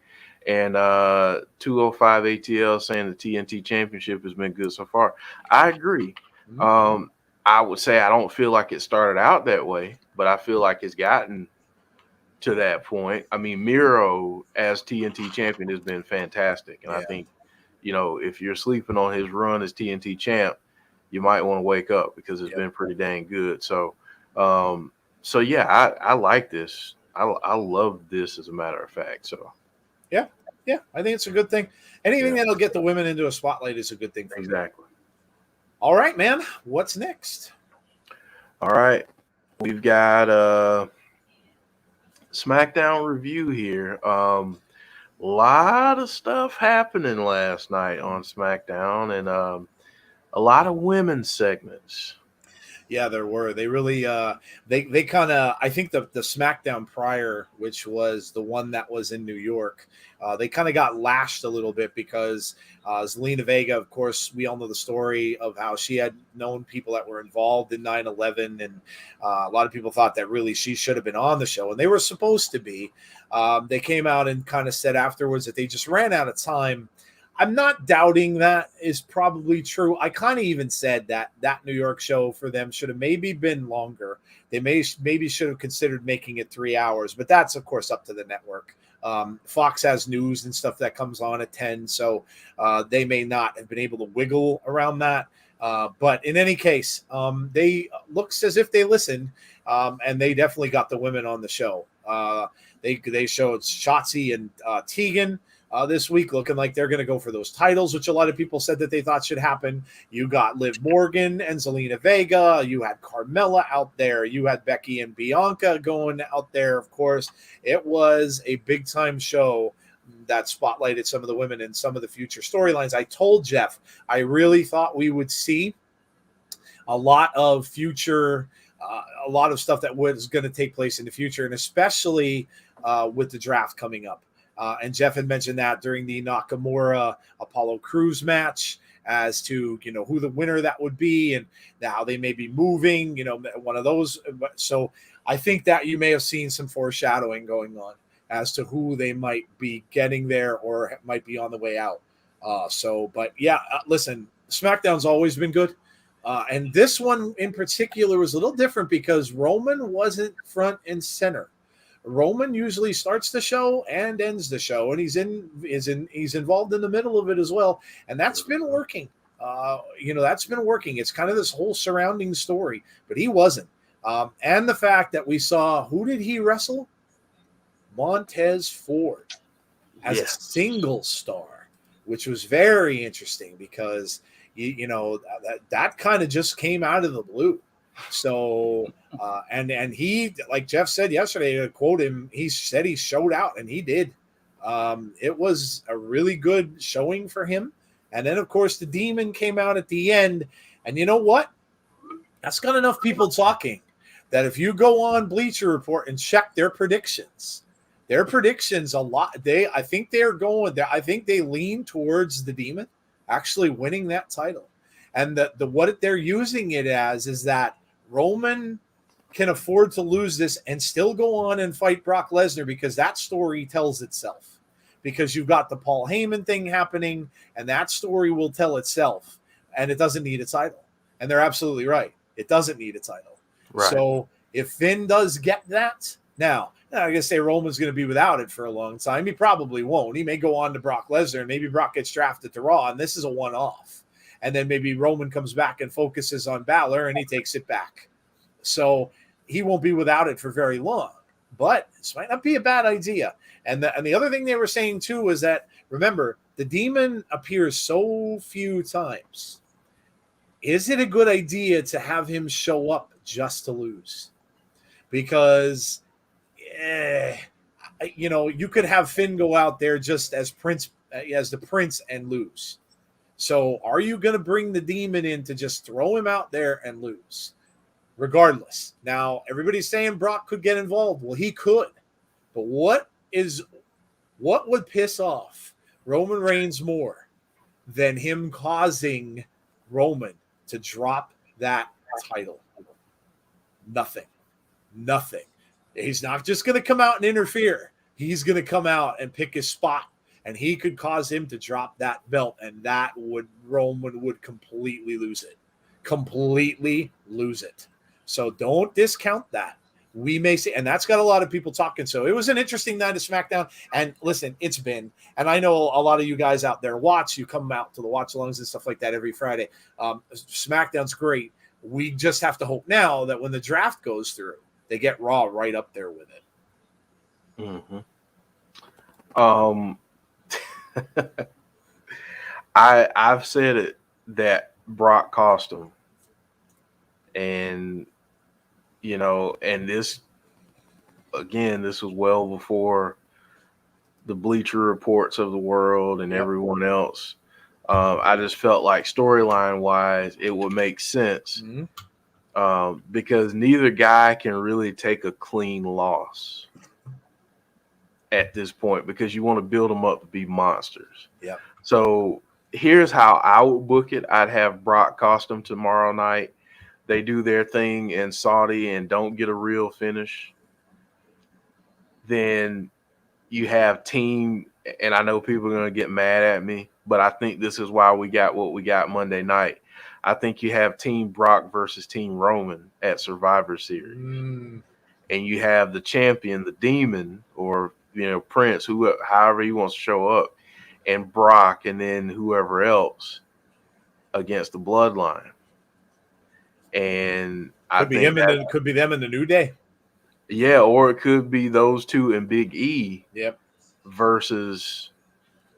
And 205 ATL saying the TNT Championship has been good so far. I agree. I would say I don't feel like it started out that way, but I feel like it's gotten to that point. I mean, Miro as TNT champion has been fantastic. And I think, if you're sleeping on his run as TNT champ, you might want to wake up, because it's been pretty dang good. So, yeah, I like this. I love this, as a matter of fact. So, yeah, I think it's a good thing. Anything that'll get the women into a spotlight is a good thing for them. Exactly. All right, man. What's next? All right. We've got SmackDown review here. Lot of stuff happening last night on SmackDown, and a lot of women's segments. Yeah, there were. They really they kind of, I think the SmackDown prior, which was the one that was in New York, they kind of got lashed a little bit because Zelina Vega, of course, we all know the story of how she had known people that were involved in 9/11, and a lot of people thought that really she should have been on the show, and they were supposed to be. They came out and kind of said afterwards that they just ran out of time. I'm not doubting that is probably true. I kind of even said that New York show for them should have maybe been longer. They maybe should have considered making it 3 hours, but that's, of course, up to the network. Fox has news and stuff that comes on at 10, so they may not have been able to wiggle around that. But in any case, they looks as if they listened, and they definitely got the women on the show. They showed Shotzi and Tegan this week, looking like they're going to go for those titles, which a lot of people said that they thought should happen. You got Liv Morgan and Zelina Vega. You had Carmella out there. You had Becky and Bianca going out there, of course. It was a big-time show that spotlighted some of the women and some of the future storylines. I told Jeff I really thought we would see a lot of future a lot of stuff that was going to take place in the future, and especially with the draft coming up. And Jeff had mentioned that during the Nakamura Apollo Crews match as to, who the winner that would be and how they may be moving, one of those. So I think that you may have seen some foreshadowing going on as to who they might be getting there or might be on the way out. But yeah, listen, SmackDown's always been good. And this one in particular was a little different because Roman wasn't front and center. Roman usually starts the show and ends the show, and he's involved in the middle of it as well, and that's been working. That's been working. It's kind of this whole surrounding story, but he wasn't. And the fact that we saw, who did he wrestle? Montez Ford as a single star, which was very interesting because that kind of just came out of the blue. So, and he, like Jeff said yesterday, to quote him, he said he showed out, and he did. It was a really good showing for him. And then, of course, the Demon came out at the end. And you know what? That's got enough people talking that if you go on Bleacher Report and check their predictions a lot, I think they're going there. I think they lean towards the Demon. actually winning that title. And the what they're using it as is that Roman can afford to lose this and still go on and fight Brock Lesnar, because that story tells itself. Because you've got the Paul Heyman thing happening, and that story will tell itself, and it doesn't need a title. And they're absolutely right. It doesn't need a title. Right. So if Finn does get that, now I'm going to say Roman's going to be without it for a long time. He probably won't. He may go on to Brock Lesnar, and maybe Brock gets drafted to Raw, and this is a one-off. And then maybe Roman comes back and focuses on Balor, and he takes it back. So he won't be without it for very long. But this might not be a bad idea. And the other thing they were saying, too, is that, remember, the Demon appears so few times. Is it a good idea to have him show up just to lose? Because, you could have Finn go out there just as the Prince and lose. So are you going to bring the Demon in to just throw him out there and lose? Regardless. Now, everybody's saying Brock could get involved. Well, he could. But what would piss off Roman Reigns more than him causing Roman to drop that title? Nothing. He's not just going to come out and interfere. He's going to come out and pick his spot, and he could cause him to drop that belt, and Roman would completely lose it. So don't discount that. We may see, and that's got a lot of people talking. So it was an interesting night of SmackDown. And listen, it's been, and I know a lot of you guys out there you come out to the watch alongs and stuff like that every Friday. SmackDown's great. We just have to hope now that when the draft goes through, they get Raw right up there with it. I've said it that Brock cost him. And and this was well before the Bleacher Reports of the world and everyone else. I just felt like storyline wise, it would make sense because neither guy can really take a clean loss at this point, because you want to build them up to be monsters. Yeah. So here's how I would book it. I'd have Brock cost him tomorrow night. They do their thing in Saudi and don't get a real finish. Then you have team, and I know people are going to get mad at me, but I think this is why we got what we got Monday night. I think you have Team Brock versus Team Roman at Survivor Series. And you have the champion, the Demon, or Prince, however he wants to show up, and Brock, and then whoever else against the Bloodline. And could be them in the New Day. Yeah, or it could be those two and Big E. Yep. Versus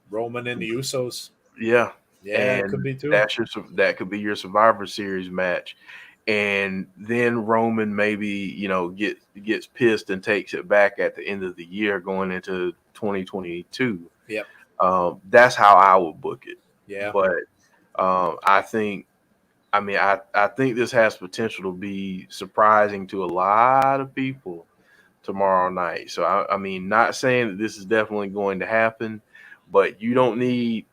Roman and the Usos. Yeah. Yeah, it could be too. That could be your Survivor Series match. And then Roman maybe, gets pissed and takes it back at the end of the year going into 2022. Yep. That's how I would book it. Yeah. But I think this has potential to be surprising to a lot of people tomorrow night. So, not saying that this is definitely going to happen, but you don't need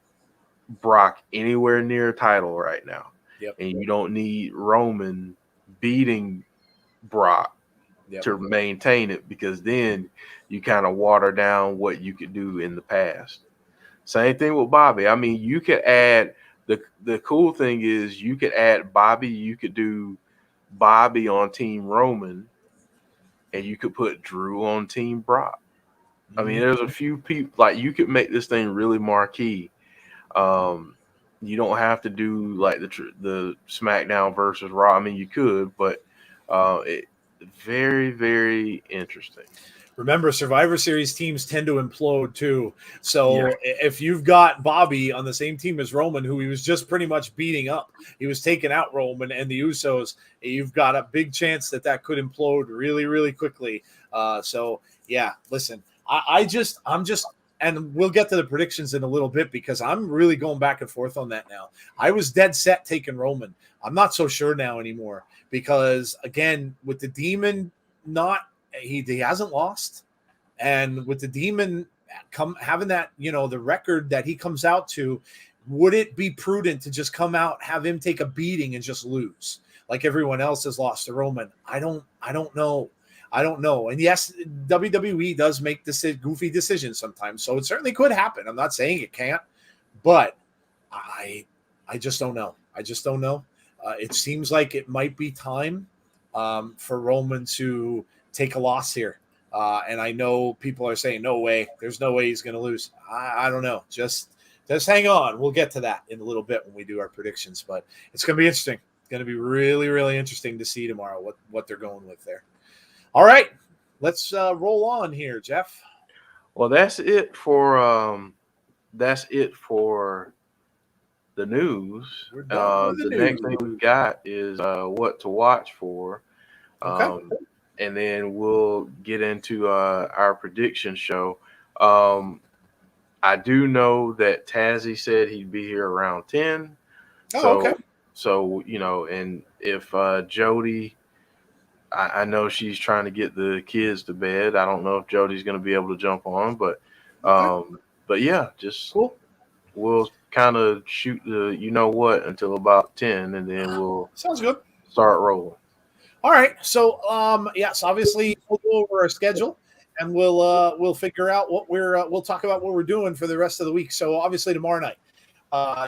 Brock anywhere near a title right now. Yep. And you don't need Roman beating Brock to maintain it, because then you kind of water down what you could do in the past. Same thing with Bobby. You could add the cool thing is you could add Bobby. You could do Bobby on Team Roman, and you could put Drew on Team Brock. There's a few people, you could make this thing really marquee. You don't have to do the SmackDown versus Raw. You could, but very, very interesting. Remember, Survivor Series teams tend to implode too. So if you've got Bobby on the same team as Roman, who he was just pretty much beating up, he was taking out Roman and the Usos, you've got a big chance that could implode really, really quickly. Listen, I'm just, and we'll get to the predictions in a little bit, because I'm really going back and forth on that now. I was dead set taking Roman. I'm not so sure now anymore, because again, with the Demon he hasn't lost, and with the Demon having that, the record that he comes out to, would it be prudent to just come out, have him take a beating and just lose like everyone else has lost to Roman? I don't know. I don't know. And yes, WWE does make goofy decisions sometimes, so it certainly could happen. I'm not saying it can't, but I just don't know. I just don't know. It seems like it might be time for Roman to take a loss here. And I know people are saying, no way. There's no way he's going to lose. I don't know. Just hang on. We'll get to that in a little bit when we do our predictions. But it's going to be interesting. It's going to be really, really interesting to see tomorrow what they're going with there. All right. Let's roll on here, Jeff. Well, that's it for the news. The next thing we've got is what to watch for. Okay. And then we'll get into our prediction show. I do know that Tazzy said he'd be here around 10. Okay. So, and if Jody, I know she's trying to get the kids to bed. I don't know if Jody's going to be able to jump on, but yeah, just cool. We'll kind of shoot the until about 10, and then we'll sounds good. Start rolling. All right. So yes, obviously we'll go over our schedule and we'll figure out what we'll talk about what we're doing for the rest of the week. So obviously tomorrow night,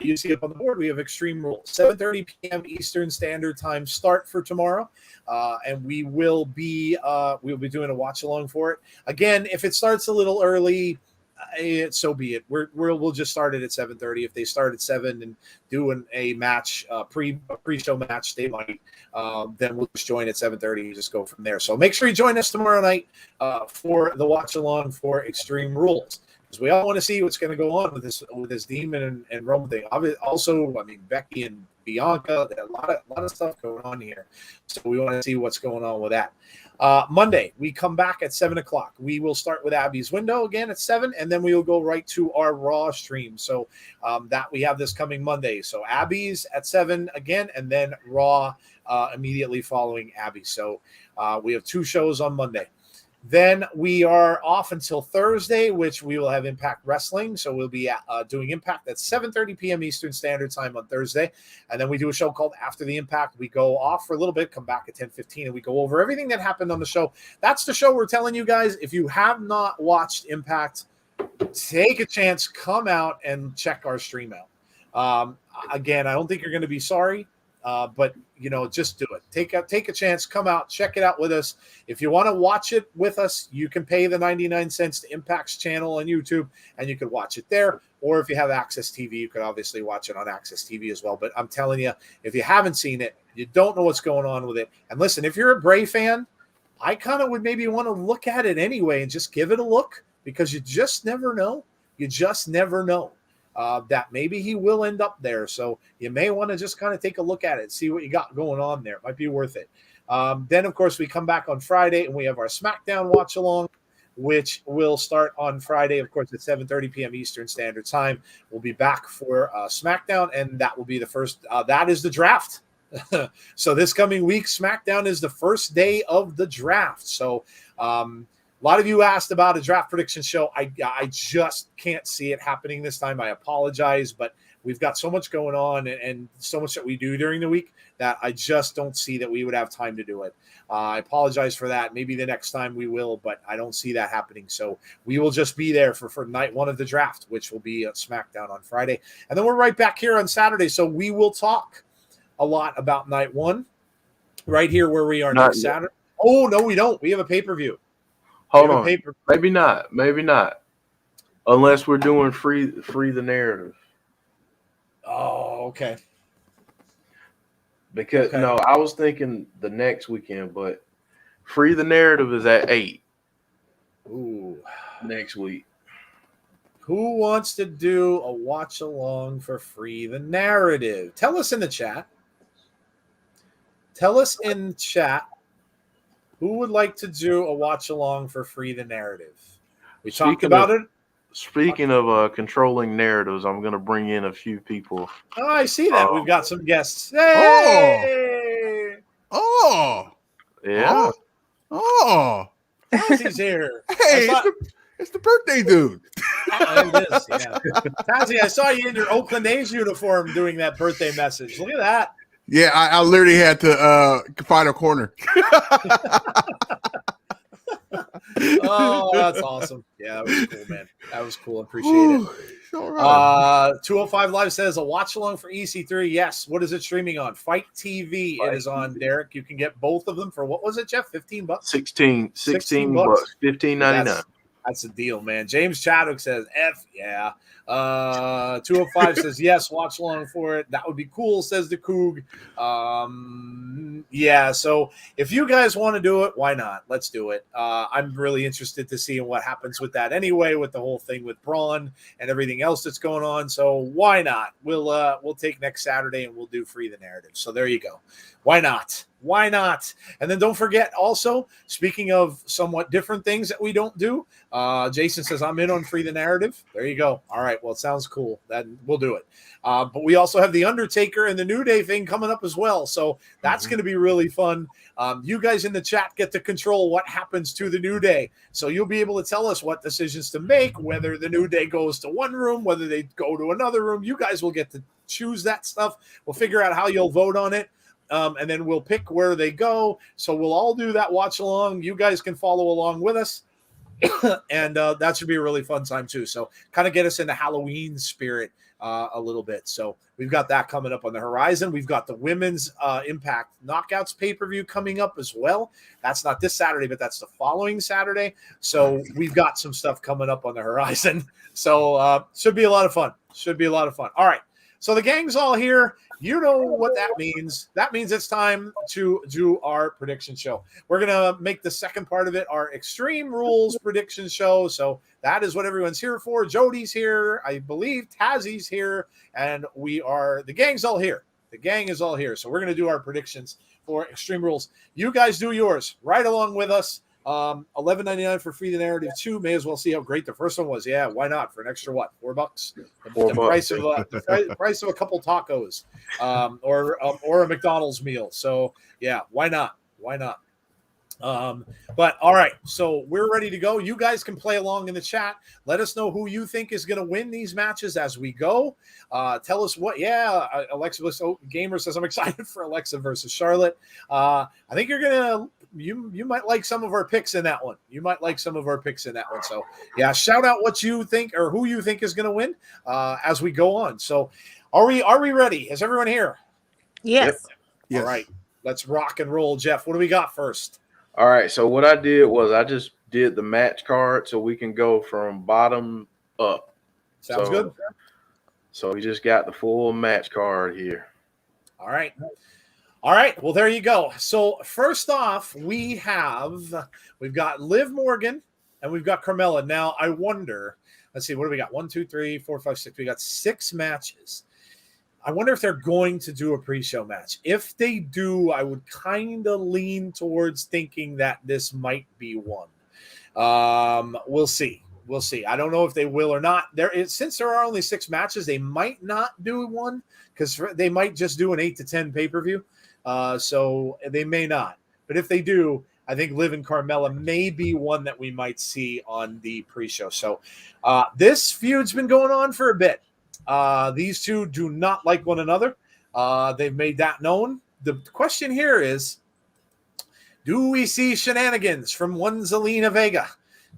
you see up on the board, we have Extreme Rules, 7:30 p.m. Eastern Standard Time start for tomorrow. And we will be doing a watch along for it. Again, if it starts a little early, so be it. We'll just start it at 7:30. If they start at 7 and doing a match, pre-show match, they might. Then we'll just join at 7:30 and just go from there. So make sure you join us tomorrow night for the watch along for Extreme Rules, because we all want to see what's going to go on with this Demon and Roman thing. Also, I mean, Becky and Bianca, a lot of stuff going on here. So we want to see what's going on with that. Monday, we come back at 7 o'clock. We will start with Abby's Window again at 7, and then we will go right to our Raw stream. So that we have this coming Monday. So Abby's at 7 again, and then Raw immediately following Abby. So we have 2 shows on Monday. Then we are off until Thursday, which we will have Impact Wrestling. So we'll be doing Impact at 7:30 p.m. Eastern Standard Time on Thursday. And then we do a show called After the Impact. We go off for a little bit, come back at 10:15, and we go over everything that happened on the show. That's the show we're telling you guys. If you have not watched Impact, take a chance, come out and check our stream out. Again, I don't think you're going to be sorry. But just do it. Take a chance, come out, check it out with us. If you want to watch it with us, you can pay the 99 cents to Impact's channel on YouTube, and you can watch it there. Or if you have Access TV, you can obviously watch it on Access TV as well. But I'm telling you, if you haven't seen it, you don't know what's going on with it. And listen, if you're a Bray fan, I kind of would maybe want to look at it anyway and just give it a look, because you just never know. You just never know. That maybe he will end up there. So you may want to just kind of take a look at it, see what you got going on there. It might be worth it. Then, of course, we come back on Friday and we have our SmackDown watch along, which will start on Friday, of course, at 7:30 p.m. Eastern Standard Time. We'll be back for SmackDown, and that will be the first. That is the draft. So this coming week, SmackDown is the first day of the draft. So, a lot of you asked about a draft prediction show. I just can't see it happening this time. I apologize, but we've got so much going on and so much that we do during the week that I just don't see that we would have time to do it. I apologize for that. Maybe the next time we will, but I don't see that happening. So we will just be there for night 1 of the draft, which will be at SmackDown on Friday. And then we're right back here on Saturday. So we will talk a lot about night 1 right here where we are next Saturday. Oh, no, we don't. We have a pay-per-view. Hold on. Maybe not. Unless we're doing free the narrative. Oh, okay. Because no, I was thinking the next weekend, but free the narrative is at 8. Ooh. Next week. Who wants to do a watch along for free the narrative? Tell us in the chat. Who would like to do a watch along for free the narrative? We talked about it. Speaking of controlling narratives, I'm going to bring in a few people. Oh, I see that. We've got some guests. Hey! Oh! Yeah. Oh! He's here. Hey, it's the birthday dude. There it is. Yeah. Tazzy, I saw you in your Oakland A's uniform doing that birthday message. Look at that. Yeah, I literally had to find a corner. Oh, that's awesome. Yeah, that was cool, man. That was cool. Appreciate it. All right. 205 Live says a watch along for EC3. Yes. What is it streaming on? Fight TV. It is on, Derek. You can get both of them for, what was it, Jeff? $15? $16 bucks, $15.99. That's a deal, man. James Chadwick says F, yeah. 205 says yes, watch along for it. That would be cool, says the Coog. Yeah, so if you guys want to do it, why not? Let's do it. I'm really interested to see what happens with that anyway, with the whole thing with Braun and everything else that's going on. So why not? We'll take next Saturday and we'll do Free the Narrative. So there you go. Why not? Why not? And then don't forget also, speaking of somewhat different things that we don't do, Jason says, I'm in on Free the Narrative. There you go. All right. Well, it sounds cool. Then we'll do it. But we also have the Undertaker and the New Day thing coming up as well. So that's going to be really fun. You guys in the chat get to control what happens to the New Day. So you'll be able to tell us what decisions to make, whether the New Day goes to one room, whether they go to another room. You guys will get to choose that stuff. We'll figure out how you'll vote on it. And then we'll pick where they go. So we'll all do that watch along. You guys can follow along with us. And that should be a really fun time too. So kind of get us into Halloween spirit a little bit. So we've got that coming up on the horizon. We've got the Women's Impact Knockouts pay-per-view coming up as well. That's not this Saturday, but that's the following Saturday. So we've got some stuff coming up on the horizon. So should be a lot of fun. Should be a lot of fun. All right. So the gang's all here. You know what that means. That means it's time to do our prediction show. We're going to make the second part of it our Extreme Rules prediction show. So that is what everyone's here for. Jody's here. I believe Tazzy's here. And the gang's all here. The gang is all here. So we're going to do our predictions for Extreme Rules. You guys do yours right along with us. $11.99 for Free the Narrative 2. May as well see how great the first one was. Yeah, why not? For an extra what? $4? The price of a couple tacos, or a McDonald's meal. So yeah, why not? Why not? But all right, so we're ready to go. You guys can play along in the chat. Let us know who you think is going to win these matches as we go. Tell us what. Yeah, Alexa Gamer says I'm excited for Alexa versus Charlotte. I think you're gonna. You might like some of our picks in that one. So yeah, shout out what you think or who you think is going to win as we go on. So are we ready? Is everyone here? Yes. Yes. All right, let's rock and roll. Jeff, what do we got first? All right. So what I did was I just did the match card so we can go from bottom up. Sounds good. So we just got the full match card here. All right. Well, there you go. So first off, we've got Liv Morgan and we've got Carmella. Now I wonder, let's see, what do we got? 1, 2, 3, 4, 5, 6. We got 6 matches. I wonder if they're going to do a pre-show match. If they do, I would kind of lean towards thinking that this might be one. We'll see. I don't know if they will or not. Since there are only 6 matches, they might not do one because they might just do an 8 to 10 pay-per-view. So they may not. But if they do, I think Liv and Carmella may be one that we might see on the pre-show. So this feud's been going on for a bit. These two do not like one another. They've made that known. The question here is, do we see shenanigans from one Zelina Vega?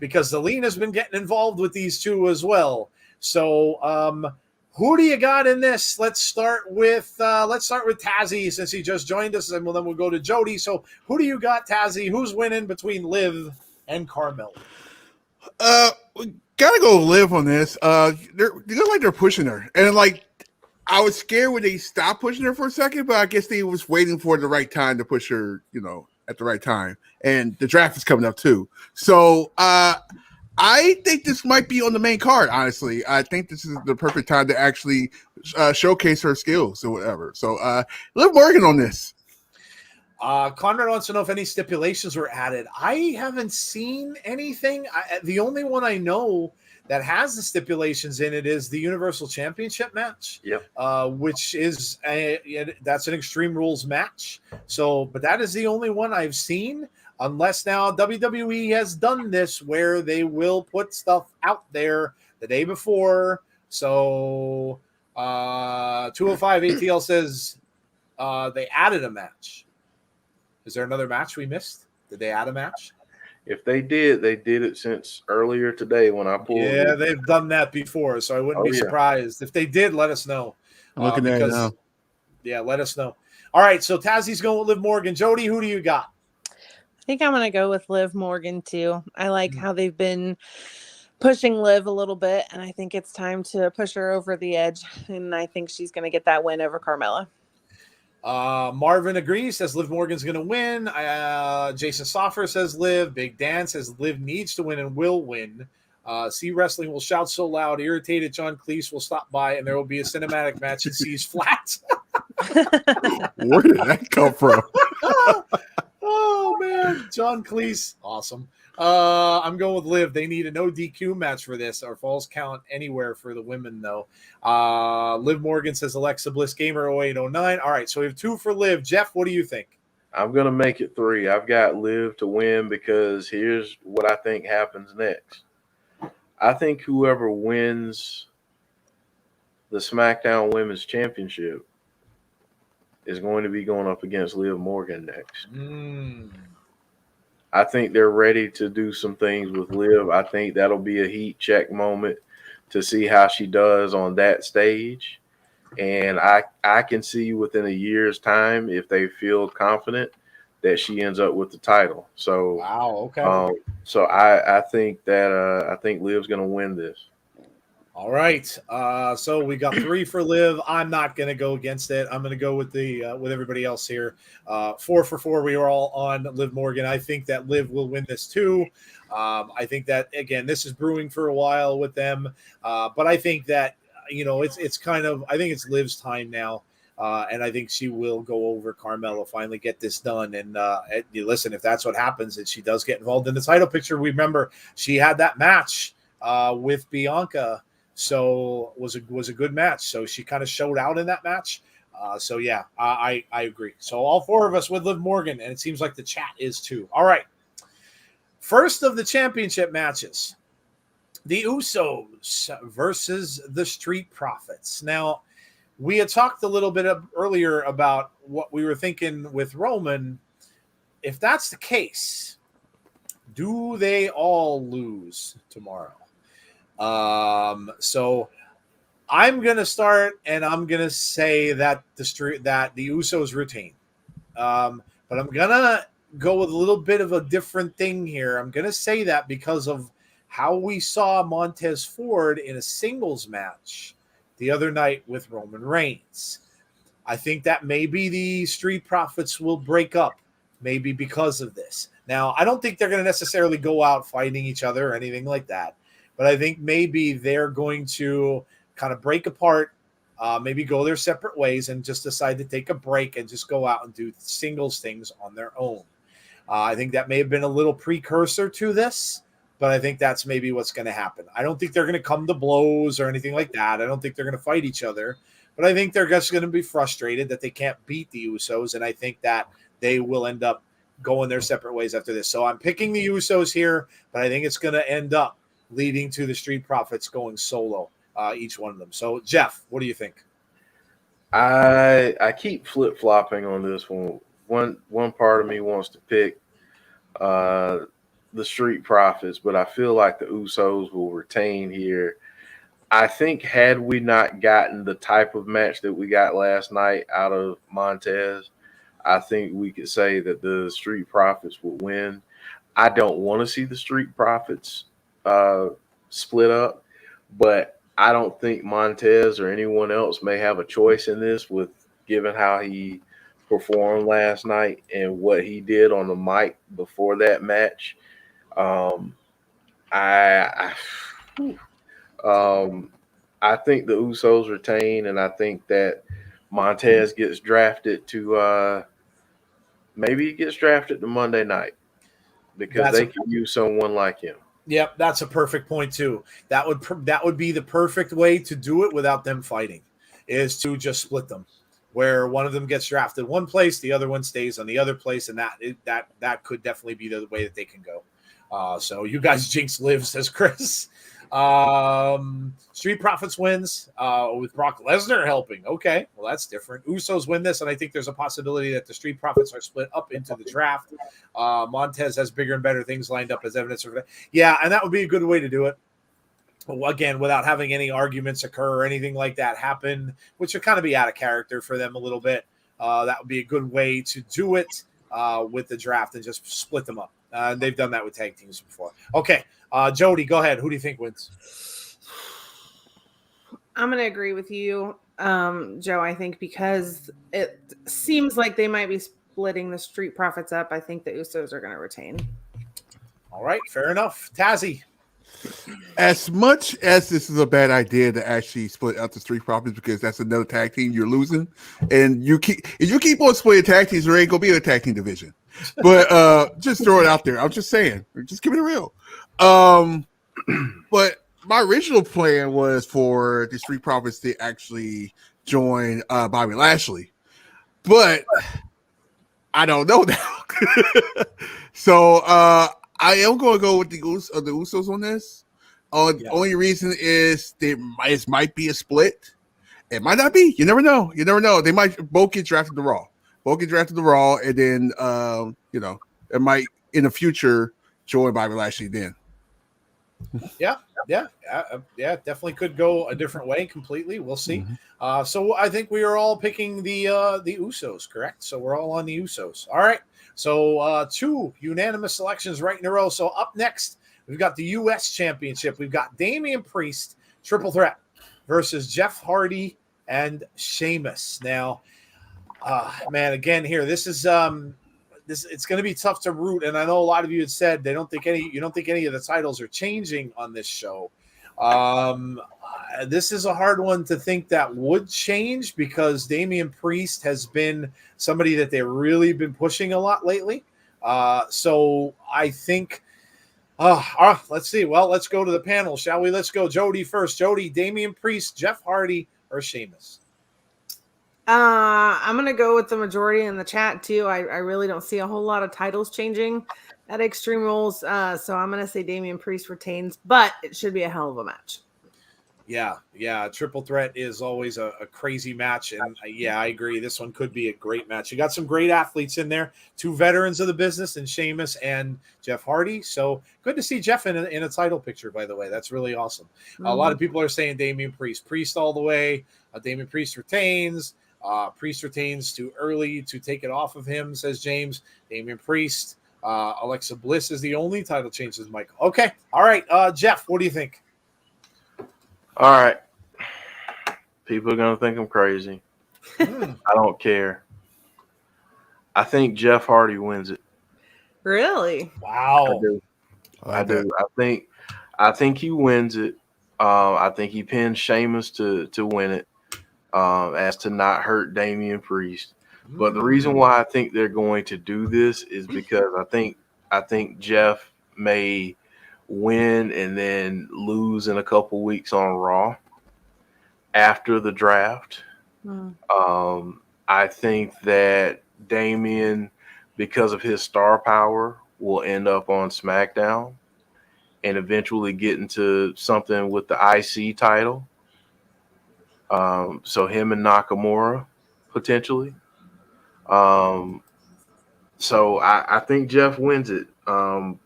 Because Zelina's been getting involved with these two as well. So who do you got in this? Let's start with Tazzy since he just joined us, and then we'll go to Jody. So who do you got, Tazzy? Who's winning between Liv and Carmella? We gotta go Liv on this. They look like they're pushing her, and like I was scared when they stopped pushing her for a second, but I guess they was waiting for the right time to push her, at the right time. And the draft is coming up too, so I think this might be on the main card. Honestly, I think this is the perfect time to actually showcase her skills or whatever. So Liv Morgan on this. Conrad wants to know if any stipulations were added. I haven't seen anything. The only one I know that has the stipulations in it is the Universal Championship match. Yep. Which is that's an Extreme Rules match. So, but that is the only one I've seen. Unless now WWE has done this where they will put stuff out there the day before. So 205 ATL says they added a match. Is there another match we missed? Did they add a match? If they did it since earlier today when I pulled. Yeah, they've done that before, so I wouldn't be surprised. If they did, let us know. I'm looking at it now. Yeah, let us know. All right, so Tazzie's going with Liv Morgan. Jody, who do you got? I think I'm going to go with Liv Morgan, too. I like how they've been pushing Liv a little bit, and I think it's time to push her over the edge, and I think she's going to get that win over Carmella. Marvin agrees, says Liv Morgan's going to win. Jason Soffer says Liv. Big Dan says Liv needs to win and will win. C Wrestling will shout so loud, irritated John Cleese will stop by, and there will be a cinematic match at C's flat. Where did that come from? Oh, man. John Cleese. Awesome. I'm going with Liv. They need a no DQ match for this, or falls count anywhere for the women, though. Liv Morgan says Alexa Bliss Gamer 0809. All right, so we have 2 for Liv. Jeff, what do you think? I'm going to make it 3. I've got Liv to win because here's what I think happens next. I think whoever wins the SmackDown Women's Championship is going to be going up against Liv Morgan next. I think they're ready to do some things with Liv. I think that'll be a heat check moment to see how she does on that stage. And I can see within a year's time, if they feel confident, that she ends up with the title. So wow, okay. So I think that I think Liv's going to win this. All right. So we got 3 for Liv. I'm not going to go against it. I'm going to go with the with everybody else here. 4 for 4. We are all on Liv Morgan. I think that Liv will win this too. I think that, again, this is brewing for a while with them. But I think that, it's kind of, I think it's Liv's time now. And I think she will go over Carmella, finally get this done. And listen, if that's what happens, and she does get involved in the title picture, remember she had that match with Bianca. So was a good match. So she kind of showed out in that match. So yeah, I agree. So all 4 of us with Liv Morgan, and it seems like the chat is too. All right. First of the championship matches, the Usos versus the Street Profits. Now, we had talked a little bit earlier about what we were thinking with Roman. If that's the case, do they all lose tomorrow? So I'm going to start, and I'm going to say that the Usos retain. But I'm going to go with a little bit of a different thing here. I'm going to say that because of how we saw Montez Ford in a singles match the other night with Roman Reigns. I think that maybe the Street Profits will break up, maybe because of this. Now, I don't think they're going to necessarily go out fighting each other or anything like that. But I think maybe they're going to kind of break apart, maybe go their separate ways and just decide to take a break and just go out and do singles things on their own. I think that may have been a little precursor to this, but I think that's maybe what's going to happen. I don't think they're going to come to blows or anything like that. I don't think they're going to fight each other, but I think they're just going to be frustrated that they can't beat the Usos, and I think that they will end up going their separate ways after this. So I'm picking the Usos here, but I think it's going to end up leading to the Street Profits going solo, each one of them. So, Jeff, what do you think? I keep flip-flopping on this one. One part of me wants to pick the Street Profits, but I feel like the Usos will retain here. I think had we not gotten the type of match that we got last night out of Montez, I think we could say that the Street Profits will win. I don't want to see the Street Profits split up, but I don't think Montez or anyone else may have a choice in this, with given how he performed last night and what he did on the mic before that match. I think the Usos retain, and I think that Montez gets drafted to maybe he gets drafted to Monday night because they can use someone like him. Yep, that's a perfect point too. That would be the perfect way to do it without them fighting, is to just split them, where one of them gets drafted one place, the other one stays on the other place, and that could definitely be the way that they can go. So you guys jinx Liv, says Chris. Street Profits wins with Brock Lesnar helping. Okay, well, that's different. Usos win this, and I think there's a possibility that the Street Profits are split up into the draft. Montez has bigger and better things lined up as evidence of that. Yeah, and that would be a good way to do it. Again, without having any arguments occur or anything like that happen, which would kind of be out of character for them a little bit. That would be a good way to do it with the draft and just split them up. They've done that with tag teams before. Okay, Jody, go ahead. Who do you think wins? I'm going to agree with you, Joe. I think because it seems like they might be splitting the Street Profits up, I think the Usos are going to retain. All right, fair enough. Tazzy. As much as this is a bad idea to actually split out the Street Profits because that's another tag team you're losing, and if you keep on splitting tag teams, there ain't gonna be a tag team division. But just throw it out there. I'm just saying, just keep it real. But my original plan was for the Street Profits to actually join Bobby Lashley, but I don't know now. So I am going to go with the Usos on this. Only reason is it might be a split. It might not be. You never know. They might both get drafted to Raw. And then it might in the future join Bobby Lashley then. Yeah, definitely could go a different way completely. We'll see. So I think we are all picking the Usos, correct? So we're all on the Usos. All right. So 2 unanimous selections right in a row. So up next, we've got the U.S. Championship. We've got Damian Priest, triple threat, versus Jeff Hardy and Sheamus. Now, man, again here, this is it's going to be tough to root, and I know a lot of you had said you don't think any of the titles are changing on this show. This is a hard one to think that would change because Damian Priest has been somebody that they've really been pushing a lot lately. So I think, let's see. Well, let's go to the panel, shall we? Let's go Jody first. Jody, Damian Priest, Jeff Hardy, or Sheamus? I'm going to go with the majority in the chat too. I really don't see a whole lot of titles changing at Extreme Rules. So I'm going to say Damian Priest retains, but it should be a hell of a match. Yeah. Triple threat is always a crazy match. And I agree. This one could be a great match. You got some great athletes in there, 2 veterans of the business in Sheamus and Jeff Hardy. So good to see Jeff in a title picture, by the way. That's really awesome. Mm-hmm. A lot of people are saying Damian Priest all the way. Damian Priest retains. Priest retains too early to take it off of him, says James. Damian Priest. Alexa Bliss is the only title change, says Michael. Okay. All right. Jeff, what do you think? All right. People are going to think I'm crazy. I don't care. I think Jeff Hardy wins it. Really? Wow. I do. I think he wins it. I think he pins Sheamus to win it, as to not hurt Damian Priest. But the reason why I think they're going to do this is because I think Jeff may win and then lose in a couple weeks on Raw after the draft. I think that Damian, because of his star power, will end up on SmackDown and eventually get into something with the IC title. So him and Nakamura potentially. So I think Jeff wins it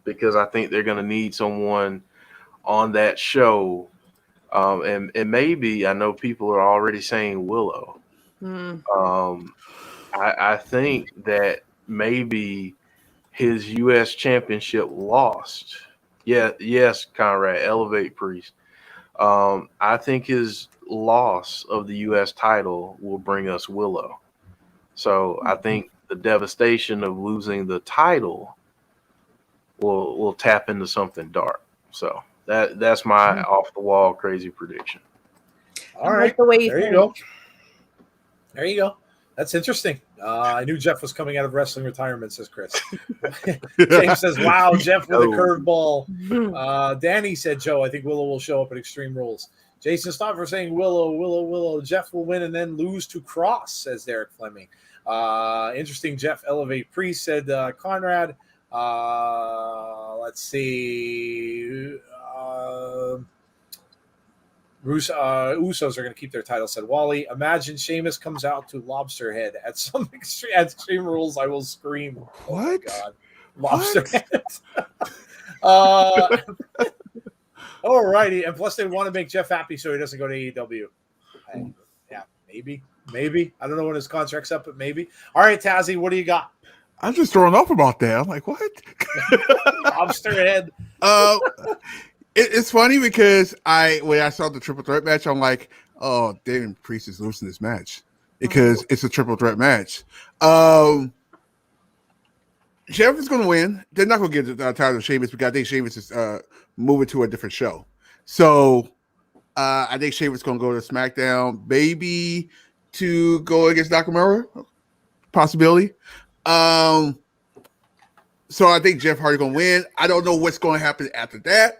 because I think they're going to need someone on that show. And maybe I know people are already saying Willow. I think that maybe his U.S. championship lost. Yeah, yes, Conrad, elevate Priest. I think his loss of the U.S. title will bring us Willow. So I think the devastation of losing the title will tap into something dark. So that's my off the wall crazy prediction. All right, the way there you go. There you go. That's interesting. I knew Jeff was coming out of wrestling retirement, says Chris. James says, wow, Jeff with a curveball. Danny said, Joe, I think Willow will show up at Extreme Rules. Jason Stoffer saying Willow. Jeff will win and then lose to Cross, says Derek Fleming. Interesting. Jeff elevate Priest, said Conrad. Let's see. Usos are going to keep their title, said Wally. Imagine Sheamus comes out to Lobster Head at some Extreme Rules. I will scream. What? Oh my God. Lobster Head. All righty. And plus, they want to make Jeff happy so he doesn't go to AEW. Yeah, maybe. I don't know when his contract's up, but maybe. All right, Tazzy, what do you got? I'm just thrown off about that. I'm like, what? Lobster Head. It's funny because when I saw the triple threat match, I'm like, oh, Damien Priest is losing this match because it's a triple threat match. Jeff is going to win. They're not going to get the title of Sheamus because I think Sheamus is moving to a different show. So I think Sheamus is going to go to SmackDown, maybe to go against Nakamura, possibility. So I think Jeff Hardy going to win. I don't know what's going to happen after that.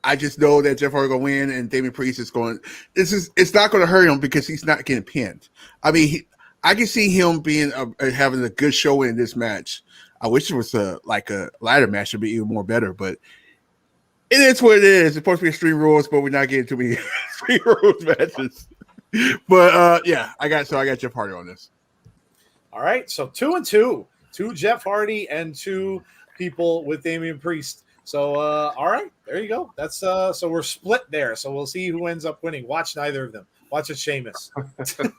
I just know that Jeff Hardy going to win, and Damien Priest is going. It's not going to hurt him because he's not getting pinned. I mean, I can see him being having a good show in this match. I wish it was like a ladder match to be even more better, but it is what it is. It's supposed to be Extreme Rules, but we're not getting too many Extreme Rules matches. But yeah, I got Jeff Hardy on this. All right, so 2-2, 2 Jeff Hardy and 2 people with Damien Priest. So all right, there you go. That's so we're split there. So we'll see who ends up winning. Watch neither of them. Watch it, Sheamus. And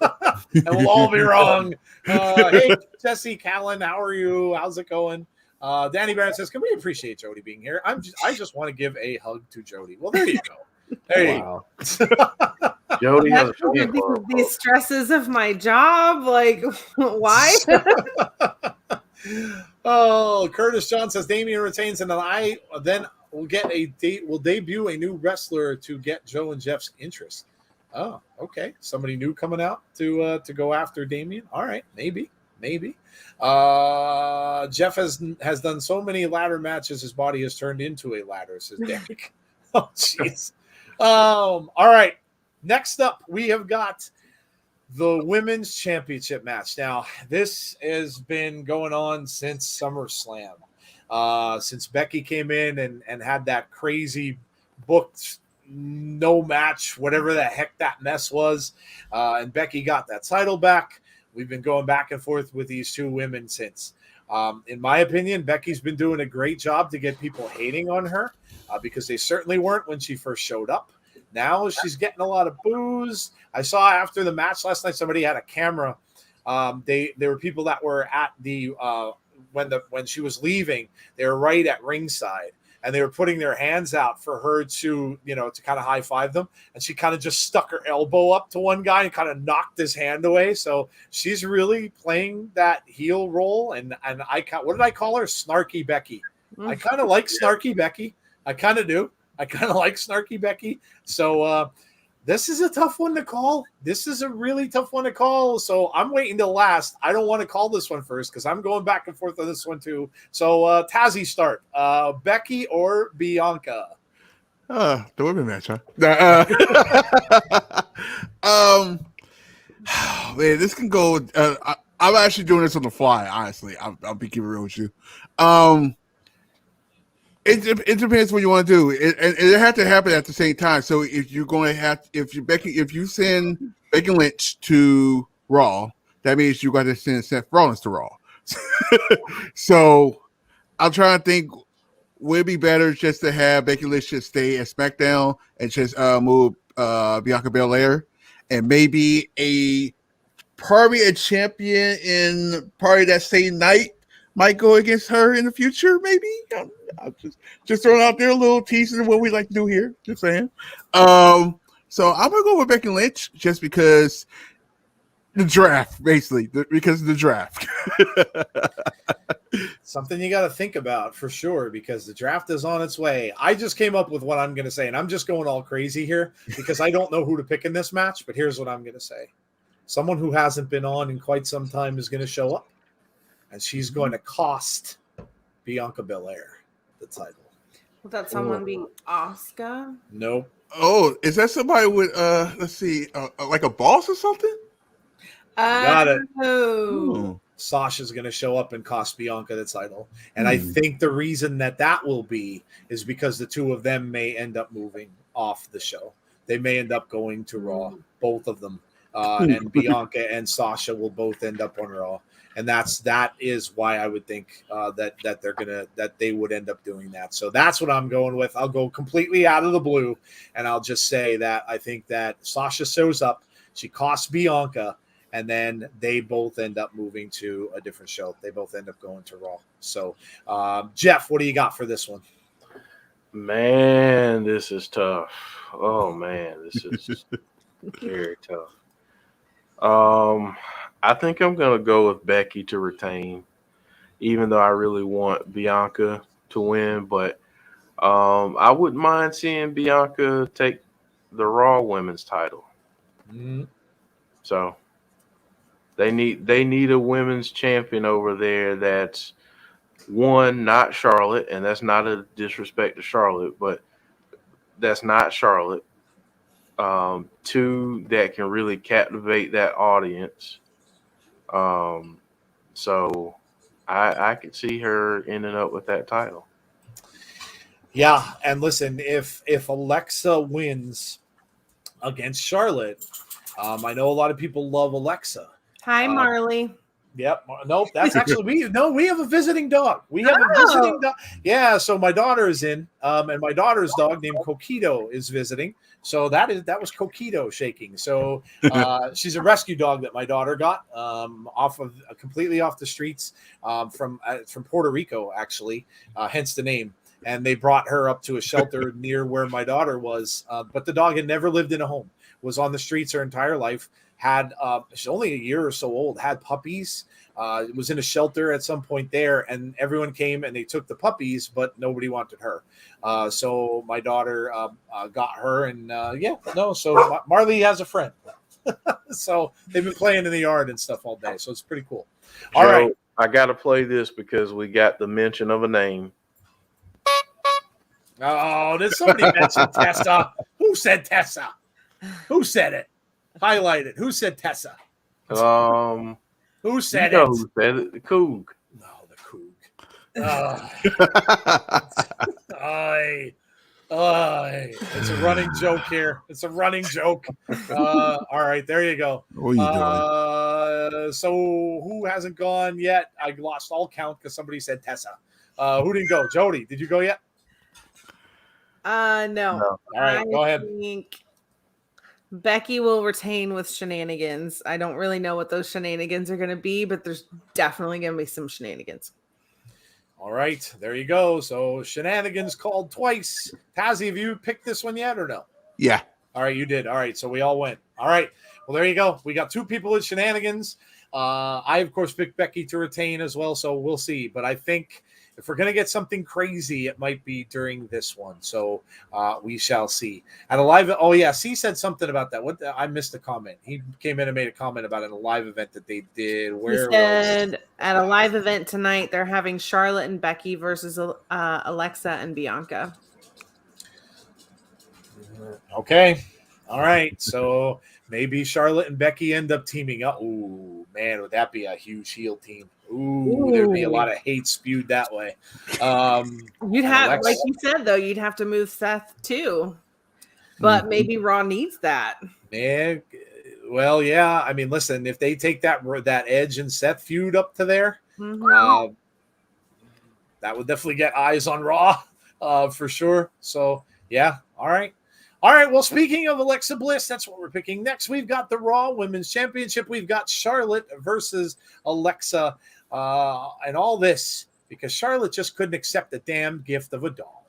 we'll all be wrong. Hey, Jesse, Calynn, how are you? How's it going? Danny Barrett says, can we appreciate Jody being here? I just want to give a hug to Jody. Well, there you go. There you go. Jody has these stresses of my job. Like, why? Oh, Curtis John says Damien retains, and then we'll get we'll debut a new wrestler to get Joe and Jeff's interest. Oh, okay. Somebody new coming out to go after Damien. All right, maybe. Jeff has done so many ladder matches, his body has turned into a ladder, says Derek. Oh, jeez. All right. Next up, we have got the Women's Championship match. Now, this has been going on since SummerSlam, since Becky came in and had that crazy booked no match, whatever the heck that mess was, and Becky got that title back. We've been going back and forth with these two women since. In my opinion, Becky's been doing a great job to get people hating on her because they certainly weren't when she first showed up. Now she's getting a lot of boos. I saw after the match last night, somebody had a camera. There were people that were at the when she was leaving. They were right at ringside, and they were putting their hands out for her to kind of high five them. And she kind of just stuck her elbow up to one guy and kind of knocked his hand away. So she's really playing that heel role. And what did I call her? Snarky Becky. I kind of like Snarky Becky. I kind of do. I kind of like Snarky Becky. So this is a tough one to call. This is a really tough one to call. So I'm waiting till last. I don't want to call this one first because I'm going back and forth on this one too. So Tazzy, start. Becky or Bianca? The women match, huh? Man, this can go. I'm actually doing this on the fly. Honestly, I'll be keeping it real with you. It depends what you want to do, and it had to happen at the same time. So if you're going to have, if you send Becky Lynch to Raw, that means you got to send Seth Rollins to Raw. So I'm trying to think, would it be better just to have Becky Lynch just stay at SmackDown and just move Bianca Belair, and maybe probably a champion in probably that same night might go against her in the future, maybe. I'm just throwing out there a little teaser of what we like to do here. Just saying. So I'm gonna go with Becky Lynch just because the draft, basically, because of the draft. Something you got to think about for sure because the draft is on its way. I just came up with what I'm going to say, and I'm just going all crazy here because I don't know who to pick in this match. But here's what I'm going to say: someone who hasn't been on in quite some time is going to show up, and she's going to cost Bianca Belair the title. Will that someone be Asuka? Nope. Oh, is that somebody with let's see, like a boss or something? Got it. Oh. Sasha's going to show up and cost Bianca the title. And I think the reason that will be is because the two of them may end up moving off the show. they may end up going to Raw, both of them. And Bianca and Sasha will both end up on Raw. And that is why I would think that they would end up doing that. So that's what I'm going with. I'll go completely out of the blue, and I'll just say that I think that Sasha shows up, she costs Bianca, and then they both end up moving to a different show. They both end up going to Raw. So, Jeff, what do you got for this one? Man, this is tough. Oh man, this is very tough. I think I'm gonna go with Becky to retain, even though I really want Bianca to win. But I wouldn't mind seeing Bianca take the Raw Women's title. Mm-hmm. So they need a women's champion over there that's one, not Charlotte, and that's not a disrespect to Charlotte, but that's not Charlotte. Two, that can really captivate that audience. So I could see her ending up with that title. Yeah, and listen, if Alexa wins against Charlotte, I know a lot of people love Alexa. Hi, Marley. Yep. Nope. That's actually we have a visiting dog. We have a visiting dog. Yeah. So my daughter is in, and my daughter's dog named Coquito is visiting. So that was Coquito shaking. So she's a rescue dog that my daughter got completely off the streets from Puerto Rico, actually, hence the name. And they brought her up to a shelter near where my daughter was. But the dog had never lived in a home, was on the streets her entire life. Had she's only a year or so old, had puppies, was in a shelter at some point there, and everyone came and they took the puppies, but nobody wanted her. So my daughter got her, and so Marley has a friend. So they've been playing in the yard and stuff all day, so it's pretty cool. All right, I got to play this because we got the mention of a name. Oh, did somebody mention Tessa? Who said Tessa? Who said it? Highlight it. Who said Tessa? Who said it? Who said it? The Coog. No, the Coog. It's a running joke here. It's a running joke. All right, there you go. What are you doing? So who hasn't gone yet? I lost all count because somebody said Tessa. Who didn't go? Jody, did you go yet? No. All right, go ahead. I think Becky will retain with shenanigans. I don't really know what those shenanigans are going to be, but there's definitely going to be some shenanigans. All right, there you go. So shenanigans called twice. Tazzy, have you picked this one yet or no? Yeah. All right, you did. All right, so we all went. All right, well, there you go. We got two people with shenanigans. I, of course, picked Becky to retain as well, so we'll see. But I think if we're going to get something crazy, it might be during this one. So we shall see. At a live, C said something about that. I missed a comment. He came in and made a comment about it in a live event that they did. Where he said at a live event tonight, they're having Charlotte and Becky versus Alexa and Bianca. Okay. All right. So maybe Charlotte and Becky end up teaming up. Ooh, man, would that be a huge heel team? Ooh, there'd be a lot of hate spewed that way. You'd have, like you said, though, you'd have to move Seth too. But maybe Raw needs that. Man, well, yeah. I mean, listen, if they take that Edge and Seth feud up to there, that would definitely get eyes on Raw for sure. So, yeah. All right. All right, well, speaking of Alexa Bliss, that's what we're picking next. We've got the Raw Women's Championship. We've got Charlotte versus Alexa and all this because Charlotte just couldn't accept the damn gift of a doll.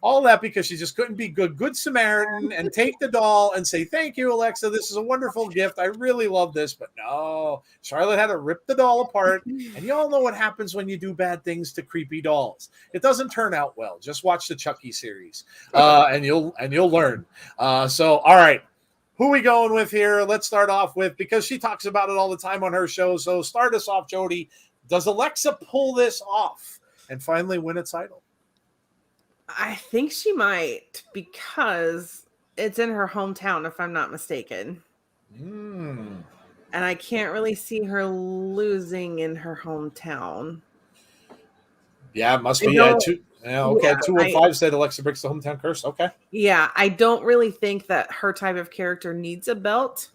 All that because she just couldn't be good Samaritan and take the doll and say, thank you, Alexa. This is a wonderful gift. I really love this. But no, Charlotte had to rip the doll apart. And you all know what happens when you do bad things to creepy dolls. It doesn't turn out well. Just watch the Chucky series and you'll learn. So, all right. Who are we going with here? Let's start off with, because she talks about it all the time on her show. So start us off, Jody. Does Alexa pull this off and finally win a title? I think she might because it's in her hometown, if I'm not mistaken. And I can't really see her losing in her hometown. Yeah, it must be Yeah, okay. Yeah, 215 said Alexa breaks the hometown curse. Okay. Yeah, I don't really think that her type of character needs a belt.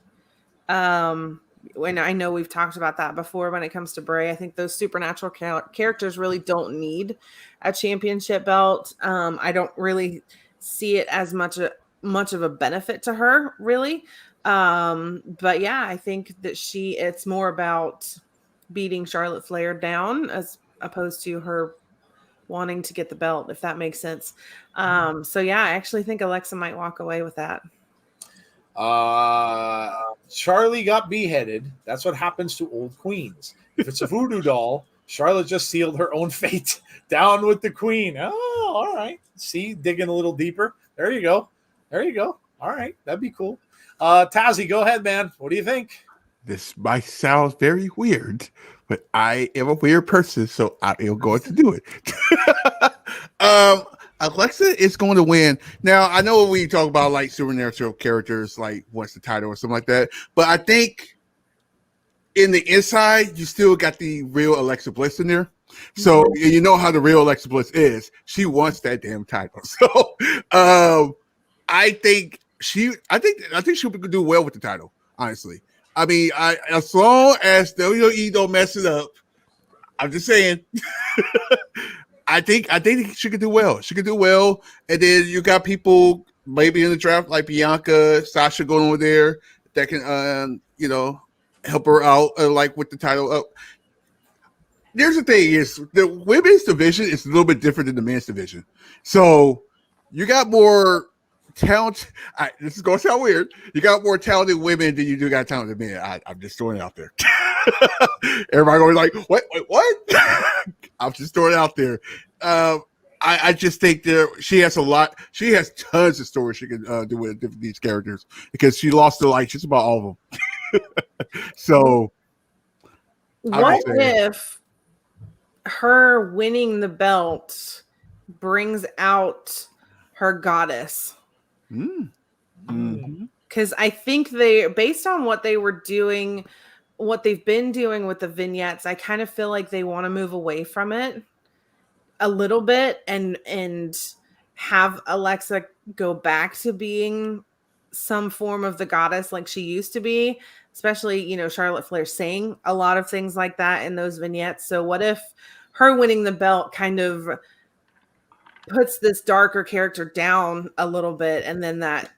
When I know we've talked about that before when it comes to Bray, I think those supernatural characters really don't need a championship belt. I don't really see it as much of a benefit to her, really. But yeah, I think that it's more about beating Charlotte Flair down as opposed to her wanting to get the belt, if that makes sense. So yeah, I actually think Alexa might walk away with that. Charlie got beheaded. That's what happens to old queens. If it's a voodoo doll, Charlotte just sealed her own fate. Down with the queen. Oh, all right. See, digging a little deeper. There you go. All right, that'd be cool. Tazzy, go ahead, man. What do you think? This might sound very weird, but I am a weird person, so I am going to do it. Alexa is going to win. Now, I know we talk about like supernatural characters, like what's the title or something like that, but I think in the inside, you still got the real Alexa Bliss in there. So you know how the real Alexa Bliss is. She wants that damn title. So I think she could do well with the title, honestly. I mean, as long as WWE don't mess it up, I'm just saying. I think she could do well. She could do well, and then you got people maybe in the draft like Bianca, Sasha going over there that can, help her out, like with the title up. There's the thing: is the women's division is a little bit different than the men's division, so you got more talent. This is going to sound weird. You got more talented women than you do got talented men. I'm just throwing it out there. Everybody going like, what? I'm just throwing it out there. I just think she has a lot. She has tons of stories she can do with these characters because she lost to like just about all of them. So, what if her winning the belt brings out her goddess? Because I think based on what they were doing, what they've been doing with the vignettes, I kind of feel like they want to move away from it a little bit and have Alexa go back to being some form of the goddess like she used to be, especially, Charlotte Flair saying a lot of things like that in those vignettes. So what if her winning the belt kind of puts this darker character down a little bit, and then that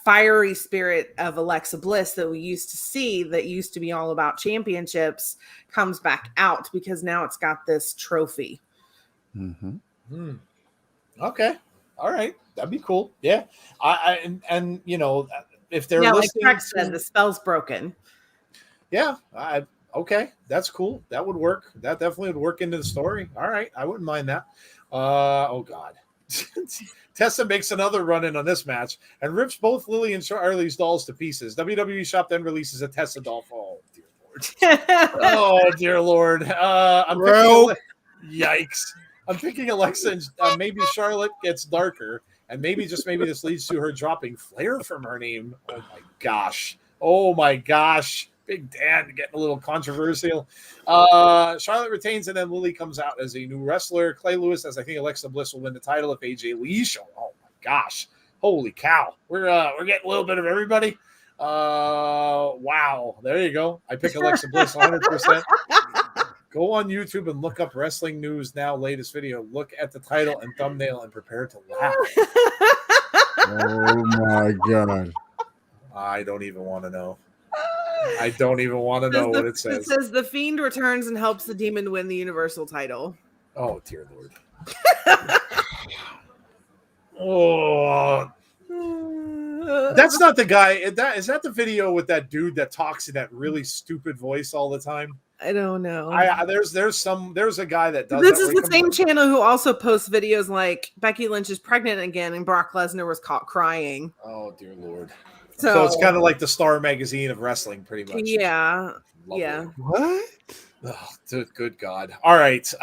fiery spirit of Alexa Bliss that we used to see, that used to be all about championships, comes back out because now it's got this trophy. Okay. All right. That'd be cool. Yeah. If they're like listening, Craig said, the spell's broken. Yeah. Okay. That's cool. That would work. That definitely would work into the story. All right. I wouldn't mind that. Oh God. Tessa makes another run in on this match and rips both Lily and Charlie's dolls to pieces. WWE Shop then releases a Tessa doll. Oh, dear Lord. Oh, dear Lord. Yikes. I'm thinking Alexa and maybe Charlotte gets darker, and maybe this leads to her dropping Flair from her name. Oh, my gosh. Big Dan getting a little controversial. Charlotte retains, and then Lily comes out as a new wrestler. Clay Lewis says, I think Alexa Bliss will win the title if AJ Lee show. Oh my gosh. Holy cow. We're getting a little bit of everybody. Wow. There you go. I pick Alexa Bliss 100%. Go on YouTube and look up Wrestling News Now latest video. Look at the title and thumbnail and prepare to laugh. Oh my God. I don't even want to know. I don't even want to know what it says. It says the Fiend returns and helps the Demon win the Universal title. Oh, dear Lord. Oh. That's not the guy. Is that the video with that dude that talks in that really stupid voice all the time? I don't know. There's a guy that does. This is the same channel who also posts videos like Becky Lynch is pregnant again and Brock Lesnar was caught crying. Oh, dear Lord. So it's kind of like the Star magazine of wrestling, pretty much. Yeah. Lovely. Yeah. What? Oh, good God. All right. Is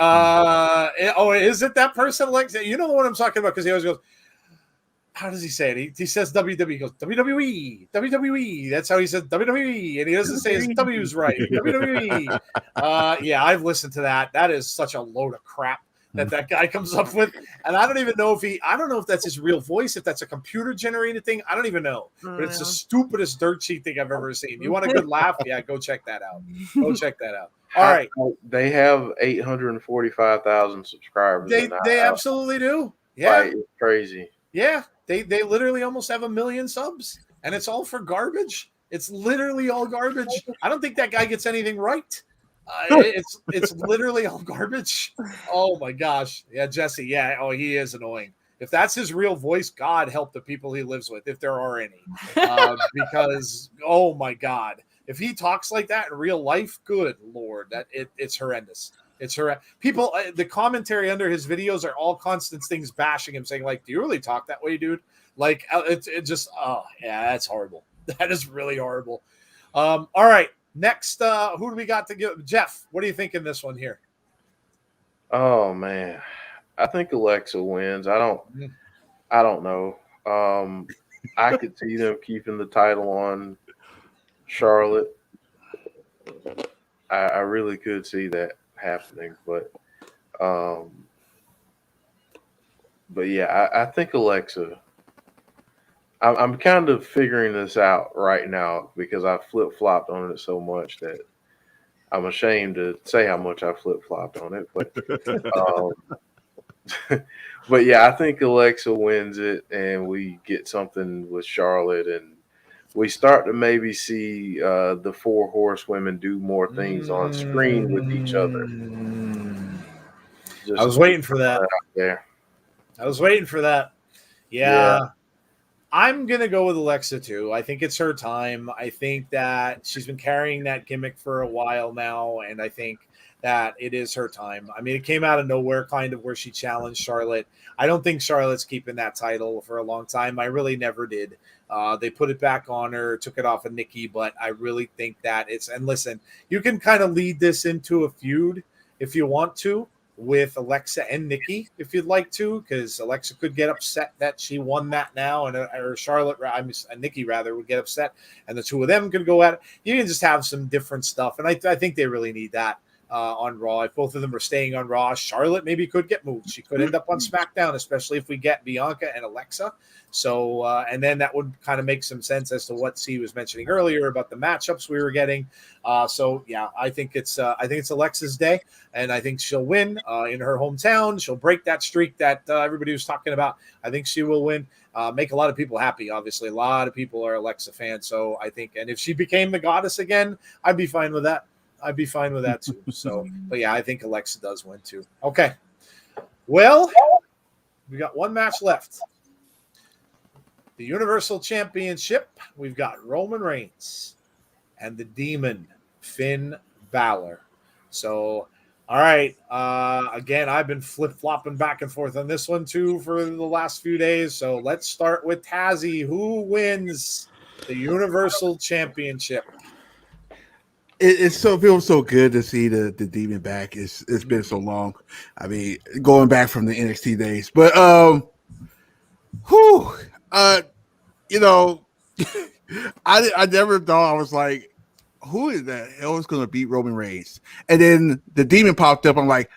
it that person? Like, you know the one I'm talking about? Because he always goes, how does he say it? He says WWE. He goes, WWE. That's how he says WWE. And he doesn't say his W's right. WWE. Yeah, I've listened to that. That is such a load of crap. that guy comes up with. And I don't even know if that's his real voice, if that's a computer generated thing. I don't even know. But it's the stupidest dirt sheet thing I've ever seen. You want a good laugh? Yeah, go check that out. Go check that out. All right. They have 845,000 subscribers. They absolutely do. Yeah. Like, it's crazy. Yeah. They literally almost have 1 million subs. And it's all for garbage. It's literally all garbage. I don't think that guy gets anything right. It's literally all garbage. Oh my gosh. Yeah, Jesse. Yeah. Oh, he is annoying. If that's his real voice, God help the people he lives with, if there are any. Because oh my God, if he talks like that in real life, good Lord, it's horrendous. It's horrendous. People, the commentary under his videos are all constant things bashing him, saying like, "Do you really talk that way, dude?" Like it just. Oh yeah, that's horrible. That is really horrible. All right. Next, who do we got to give? Jeff, what do you think in this one here? Oh man, I think Alexa wins. I don't know. I could see them keeping the title on Charlotte. I really could see that happening, but yeah, I think Alexa. I'm kind of figuring this out right now because I flip-flopped on it so much that I'm ashamed to say how much I flip-flopped on it. But but yeah, I think Alexa wins it and we get something with Charlotte and we start to maybe see the 4 horsewomen do more things on screen with each other. I was waiting for that. I was waiting for that. Yeah. I'm going to go with Alexa too. I think it's her time. I think that she's been carrying that gimmick for a while now, and I think that it is her time. I mean, it came out of nowhere kind of where she challenged Charlotte. I don't think Charlotte's keeping that title for a long time. I really never did. They put it back on her, took it off of Nikki, but I really think that and listen, you can kind of lead this into a feud if you want to, with Alexa and Nikki, if you'd like to, because Alexa could get upset that she won that now, and or Charlotte, Nikki rather, would get upset, and the two of them could go at it. You can just have some different stuff, and I think they really need that on Raw. If both of them are staying on Raw, Charlotte maybe could get moved. She could end up on SmackDown, especially if we get Bianca and Alexa. So, and then that would kind of make some sense as to what C was mentioning earlier about the matchups we were getting. So yeah, I think it's Alexa's day, and I think she'll win in her hometown. She'll break that streak that everybody was talking about. I think she will win. Make a lot of people happy. Obviously, a lot of people are Alexa fans. So I think, and if she became the goddess again, I'd be fine with that. I'd be fine with that too. So, but yeah, I think Alexa does win too. Okay. Well, we got one match left. The Universal Championship. We've got Roman Reigns and the Demon, Finn Balor. So, all right. Again, I've been flip-flopping back and forth on this one too for the last few days. So let's start with Tazzy. Who wins the Universal Championship? It feels so good to see the Demon back. It's been so long. I mean, going back from the NXT days, but you know, I never thought, I was like, who is that hell is going to beat Roman Reigns? And then the Demon popped up. I'm like,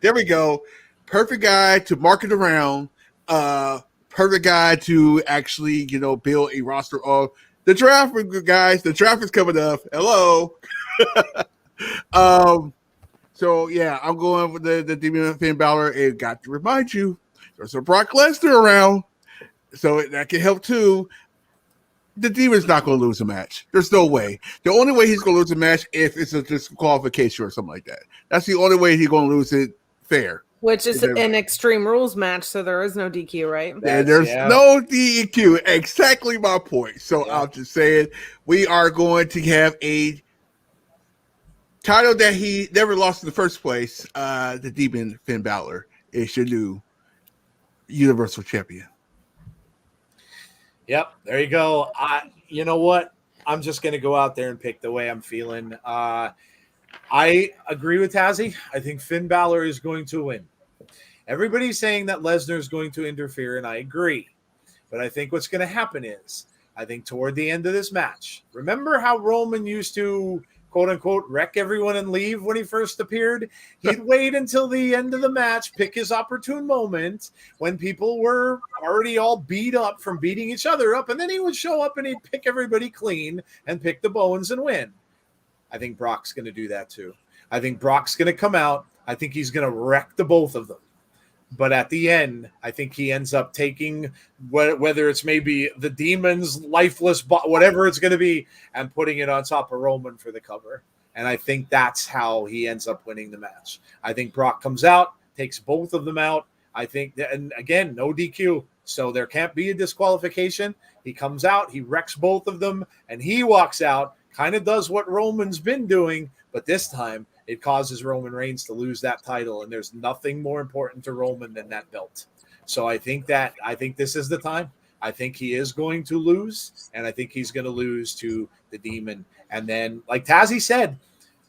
there we go. Perfect guy to market around. Perfect guy to actually, build a roster of. The draft, guys. The draft is coming up. Hello. So yeah, I'm going with the Demon Finn Balor. It got to remind you, there's a Brock Lesnar around, so that can help too. The Demon's not going to lose a match. There's no way. The only way he's going to lose a match if it's a disqualification or something like that. That's the only way he's going to lose it fair. Which is an Extreme Rules match, so there is no DQ, right? And there's no DQ. Exactly my point. So I'll just say it. We are going to have a title that he never lost in the first place. The Demon Finn Balor is your new Universal Champion. Yep, there you go. You know what? I'm just going to go out there and pick the way I'm feeling. I agree with Tazzy. I think Finn Balor is going to win. Everybody's saying that Lesnar is going to interfere, and I agree. But I think what's going to happen is, I think toward the end of this match, remember how Roman used to, quote unquote wreck everyone and leave when he first appeared. He'd wait until the end of the match, pick his opportune moment when people were already all beat up from beating each other up, and then he would show up and he'd pick everybody clean and pick the bones and win. I think Brock's going to do that too. I think Brock's going to come out. I think he's going to wreck the both of them. But at the end, I think he ends up taking whether it's maybe the Demon's lifeless, whatever it's going to be, and putting it on top of Roman for the cover. And I think that's how he ends up winning the match. I think Brock comes out, takes both of them out. I think, and again, no DQ. So there can't be a disqualification. He comes out, he wrecks both of them, and he walks out, kind of does what Roman's been doing, but this time it causes Roman Reigns to lose that title, and there's nothing more important to Roman than that belt. So I think this is the time. I think he is going to lose, and I think he's going to lose to the Demon. And then, like Tazzy said,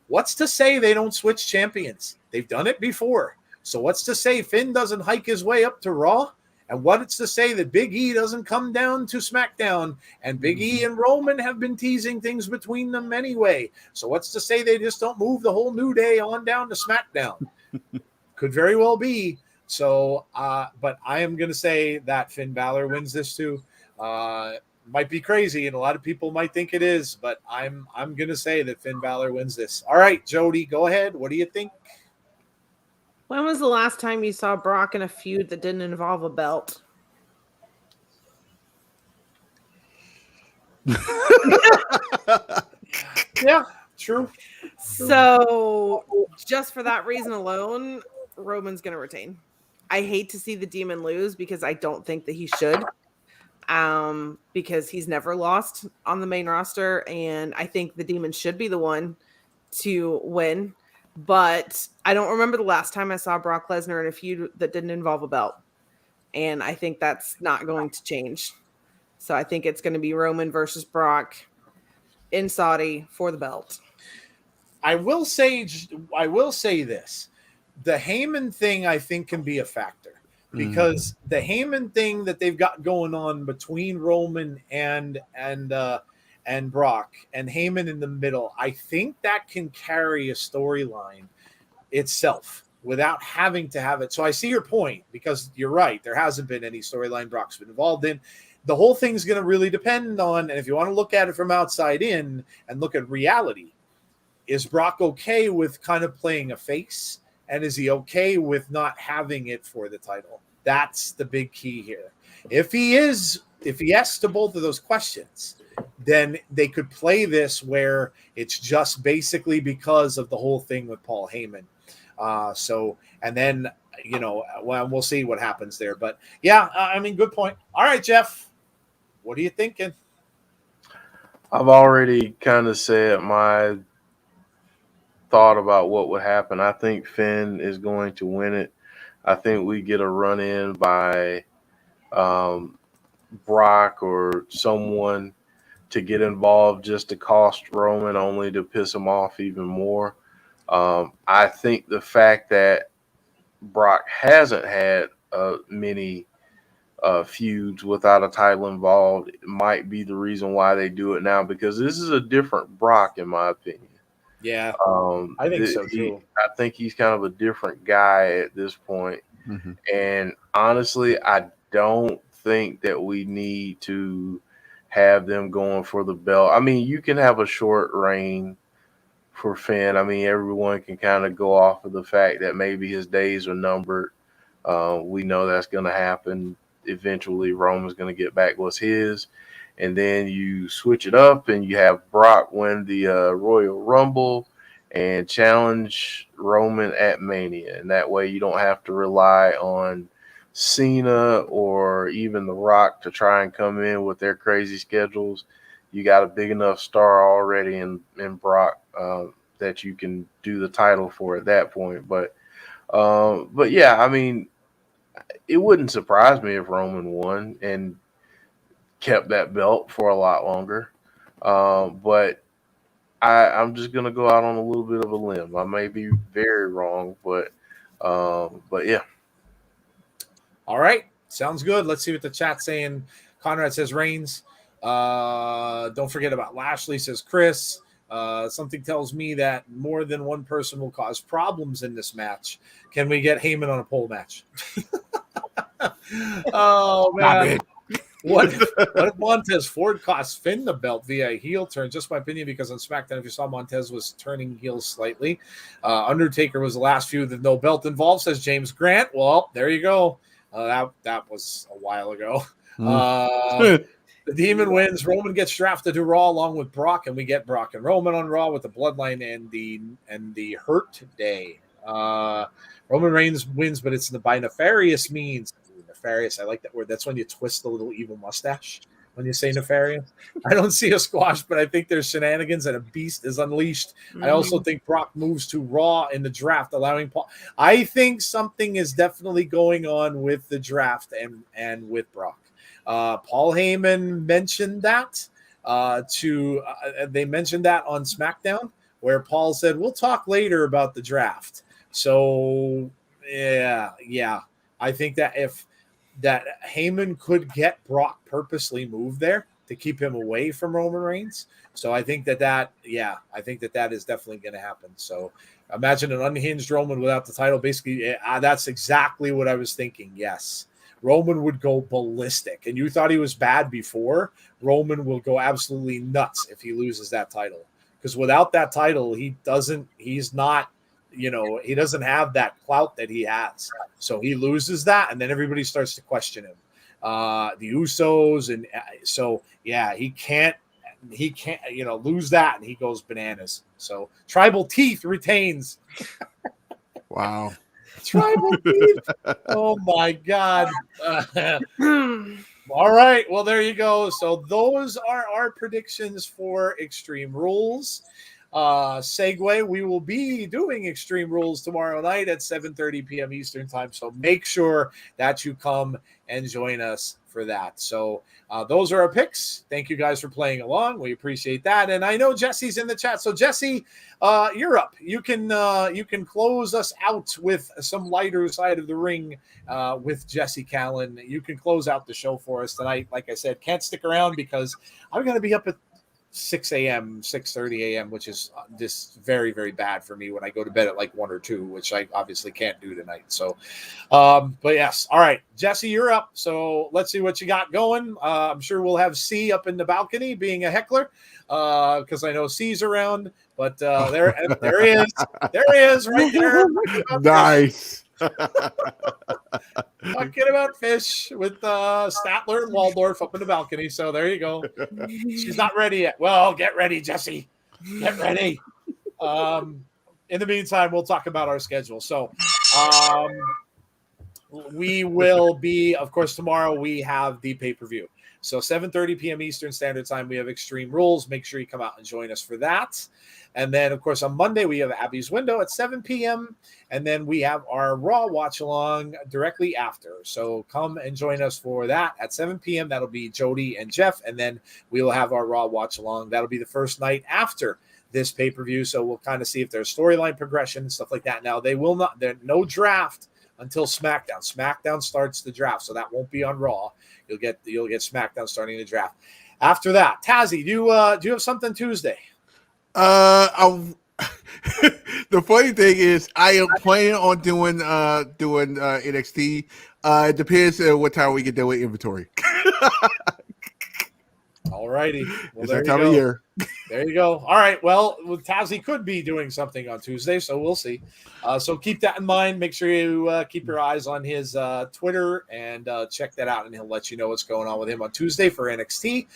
what's to say they don't switch champions? They've done it before. So what's to say Finn doesn't hike his way up to Raw? And what's to say that Big E doesn't come down to SmackDown? And Big E and Roman have been teasing things between them anyway. So what's to say they just don't move the whole New Day on down to SmackDown? Could very well be. So, but I am going to say that Finn Balor wins this too. Might be crazy, and a lot of people might think it is, but I'm going to say that Finn Balor wins this. All right, Jody, go ahead. What do you think? When was the last time you saw Brock in a feud that didn't involve a belt? Yeah, true. So just for that reason alone, Roman's going to retain. I hate to see the Demon lose because I don't think that he should. Because he's never lost on the main roster, and I think the Demon should be the one to win. But I don't remember the last time I saw Brock Lesnar in a feud that didn't involve a belt. And I think that's not going to change. So I think it's going to be Roman versus Brock in Saudi for the belt. I will say this. The Heyman thing, I think, can be a factor. Because the Heyman thing that they've got going on between Roman and Brock and Heyman in the middle, I think that can carry a storyline itself without having to have it. So I see your point, because you're right. There hasn't been any storyline Brock's been involved in. The whole thing's going to really depend on, and if you want to look at it from outside in and look at reality, is Brock okay with kind of playing a face? And is he okay with not having it for the title? That's the big key here. If he yes to both of those questions, then they could play this where it's just basically because of the whole thing with Paul Heyman. And then, we'll see what happens there. But yeah, I mean, good point. All right, Jeff, what are you thinking? I've already kind of said my thought about what would happen. I think Finn is going to win it. I think we get a run in by Brock or someone to get involved just to cost Roman, only to piss him off even more. I think the fact that Brock hasn't had many feuds without a title involved might be the reason why they do it now, because this is a different Brock, in my opinion. Yeah, I think so too. I think he's kind of a different guy at this point. Mm-hmm. And honestly, I don't think that we need to have them going for the belt. I mean, you can have a short reign for Finn. I mean, everyone can kind of go off of the fact that maybe his days are numbered. We know that's going to happen. Eventually, Roman's going to get back what's his. And then you switch it up and you have Brock win the Royal Rumble and challenge Roman at Mania. And that way you don't have to rely on Cena or even The Rock to try and come in with their crazy schedules. You got a big enough star already in Brock that you can do the title for at that point. But yeah, I mean, it wouldn't surprise me if Roman won and kept that belt for a lot longer. But I'm just going to go out on a little bit of a limb. I may be very wrong, but yeah. All right. Sounds good. Let's see what the chat's saying. Conrad says Reigns. Don't forget about Lashley, says Chris. Something tells me that more than one person will cause problems in this match. Can we get Heyman on a pole match? Oh, man. What if Montez Ford cost Finn the belt via a heel turn? Just my opinion, because on SmackDown, if you saw, Montez was turning heel slightly. Undertaker was the last feud with no belt involved, says James Grant. Well, there you go. That was a while ago. The Demon wins. Roman gets drafted to Raw along with Brock, and we get Brock and Roman on Raw with the Bloodline and the Hurt Day. Roman Reigns wins, but it's by nefarious means. Nefarious, I like that word. That's when you twist the little evil mustache when you say nefarious. I don't see a squash, but I think there's shenanigans and a beast is unleashed. I also think Brock moves to Raw in the draft, allowing Paul. I think something is definitely going on with the draft and with Brock. Paul Heyman mentioned that they mentioned that on SmackDown, where Paul said, we'll talk later about the draft. So yeah. I think that that Heyman could get Brock purposely moved there to keep him away from Roman Reigns. So I think that is definitely going to happen. So imagine an unhinged Roman without the title. Basically, that's exactly what I was thinking. Yes. Roman would go ballistic. And you thought he was bad before. Roman will go absolutely nuts if he loses that title. Because without that title, he doesn't have that clout that he has. So he loses that, and then everybody starts to question him. The Usos, and so yeah, he can't lose that, and he goes bananas. So Tribal Teeth retains. Wow. Tribal Teeth. Oh my God. All right. Well, there you go. So those are our predictions for Extreme Rules. Segue, we will be doing Extreme Rules tomorrow night at 7:30 p.m. Eastern time, so make sure that you come and join us for that. So those are our picks. Thank you guys for playing along. We appreciate that. And I know Jesse's in the chat. So Jesse, you're up. You can close us out with some lighter side of the ring with Jesse Calynn. You can close out the show for us tonight. Like I said, can't stick around because I'm going to be up at 6 a.m., 6:30 a.m., which is just very, very bad for me when I go to bed at like 1 or 2, which I obviously can't do tonight. So, but yes. All right, Jesse, you're up. So let's see what you got going. I'm sure we'll have C up in the balcony being a heckler because I know C's around, but there he is. There he is right there. Nice. Talking about fish with Statler and Waldorf up in the balcony. So there you go. She's not ready yet. Well, get ready, Jesse. Get ready. In the meantime, we'll talk about our schedule. So we will be, of course, tomorrow we have the pay-per-view. So 7:30 p.m. Eastern Standard Time, we have Extreme Rules. Make sure you come out and join us for that. And then, of course, on Monday, we have Abby's Window at 7 p.m. And then we have our Raw watch-along directly after. So come and join us for that at 7 p.m. That'll be Jody and Jeff. And then we will have our Raw watch-along. That'll be the first night after this pay-per-view. So we'll kind of see if there's storyline progression and stuff like that. Now, there's no draft until SmackDown. SmackDown starts the draft, so that won't be on Raw. You'll get SmackDown starting the draft. After that, Tazzy, do you have something Tuesday? The funny thing is, I am planning on doing NXT. It depends on what time we get done with inventory. All righty. Well, it's that time of year. There you go. All right. Well, Tazzy could be doing something on Tuesday, so we'll see. So keep that in mind. Make sure you keep your eyes on his Twitter and check that out, and he'll let you know what's going on with him on Tuesday for NXT.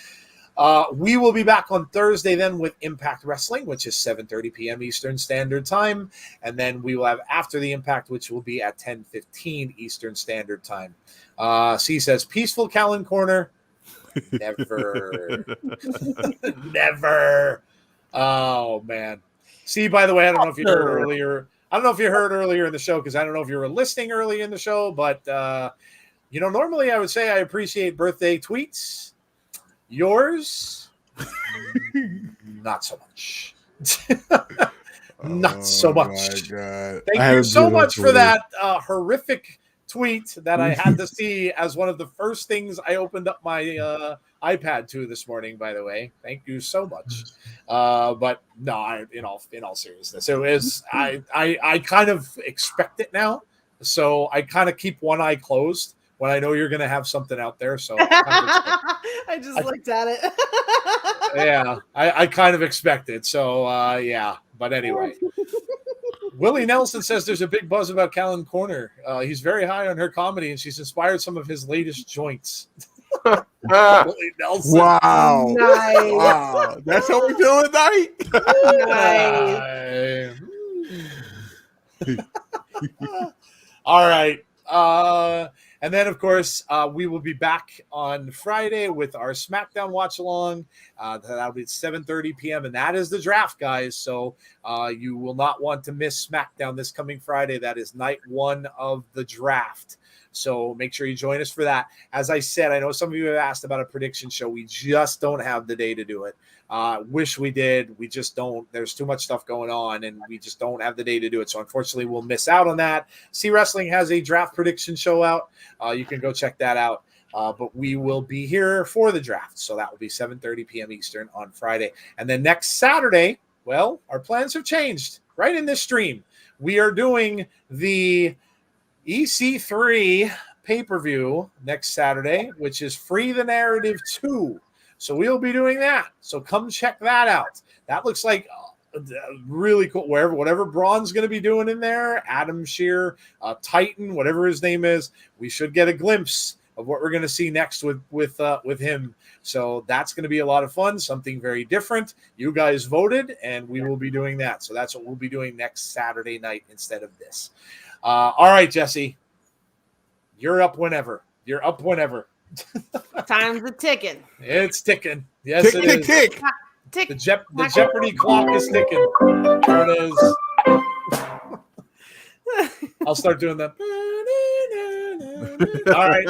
We will be back on Thursday then with Impact Wrestling, which is 7:30 p.m. Eastern Standard Time. And then we will have After the Impact, which will be at 10:15 Eastern Standard Time. C says, Peaceful Calynn Corner. Never. Never. Oh, man. See, by the way, I don't know if you heard earlier. I don't know if you heard earlier in the show because I don't know if you were listening early in the show. But, normally I would say I appreciate birthday tweets. Yours, not so much. Not so much. Thank you so much for that horrific tweet that I had to see as one of the first things I opened up my iPad to this morning. By the way, thank you so much. But no, in all seriousness, it was I kind of expect it now, so I kind of keep one eye closed when I know you're going to have something out there. So I just looked at it. yeah, I kind of expect it. So yeah, but anyway. Willie Nelson says there's a big buzz about Calynn Corner. He's very high on her comedy, and she's inspired some of his latest joints. Willie Nelson. Wow. Nice. Wow. That's how we do it Nice. All right. And then, of course, we will be back on Friday with our SmackDown watch along. That'll be at 7:30 p.m. And that is the draft, guys. So you will not want to miss SmackDown this coming Friday. That is night one of the draft. So make sure you join us for that. As I said, I know some of you have asked about a prediction show. We just don't have the day to do it. Wish we did. We just don't. There's too much stuff going on, and we just don't have the day to do it. So unfortunately, we'll miss out on that. C Wrestling has a draft prediction show out. You can go check that out. But we will be here for the draft. So that will be 7:30 p.m. Eastern on Friday. And then next Saturday, well, our plans have changed. Right in this stream, we are doing the EC3 pay-per-view next Saturday, which is Free the Narrative 2. So we'll be doing that. So come check that out. That looks like really cool. Whatever Braun's going to be doing in there, Adam Shear, Titan, whatever his name is, we should get a glimpse of what we're going to see next with him. So that's going to be a lot of fun, something very different. You guys voted, and we will be doing that. So that's what we'll be doing next Saturday night instead of this. All right, Jesse, you're up whenever. Time's a ticking. It's ticking. Yes, it is. Tick. Tick. The Jeopardy clock is ticking. There it is. I'll start doing that. All right.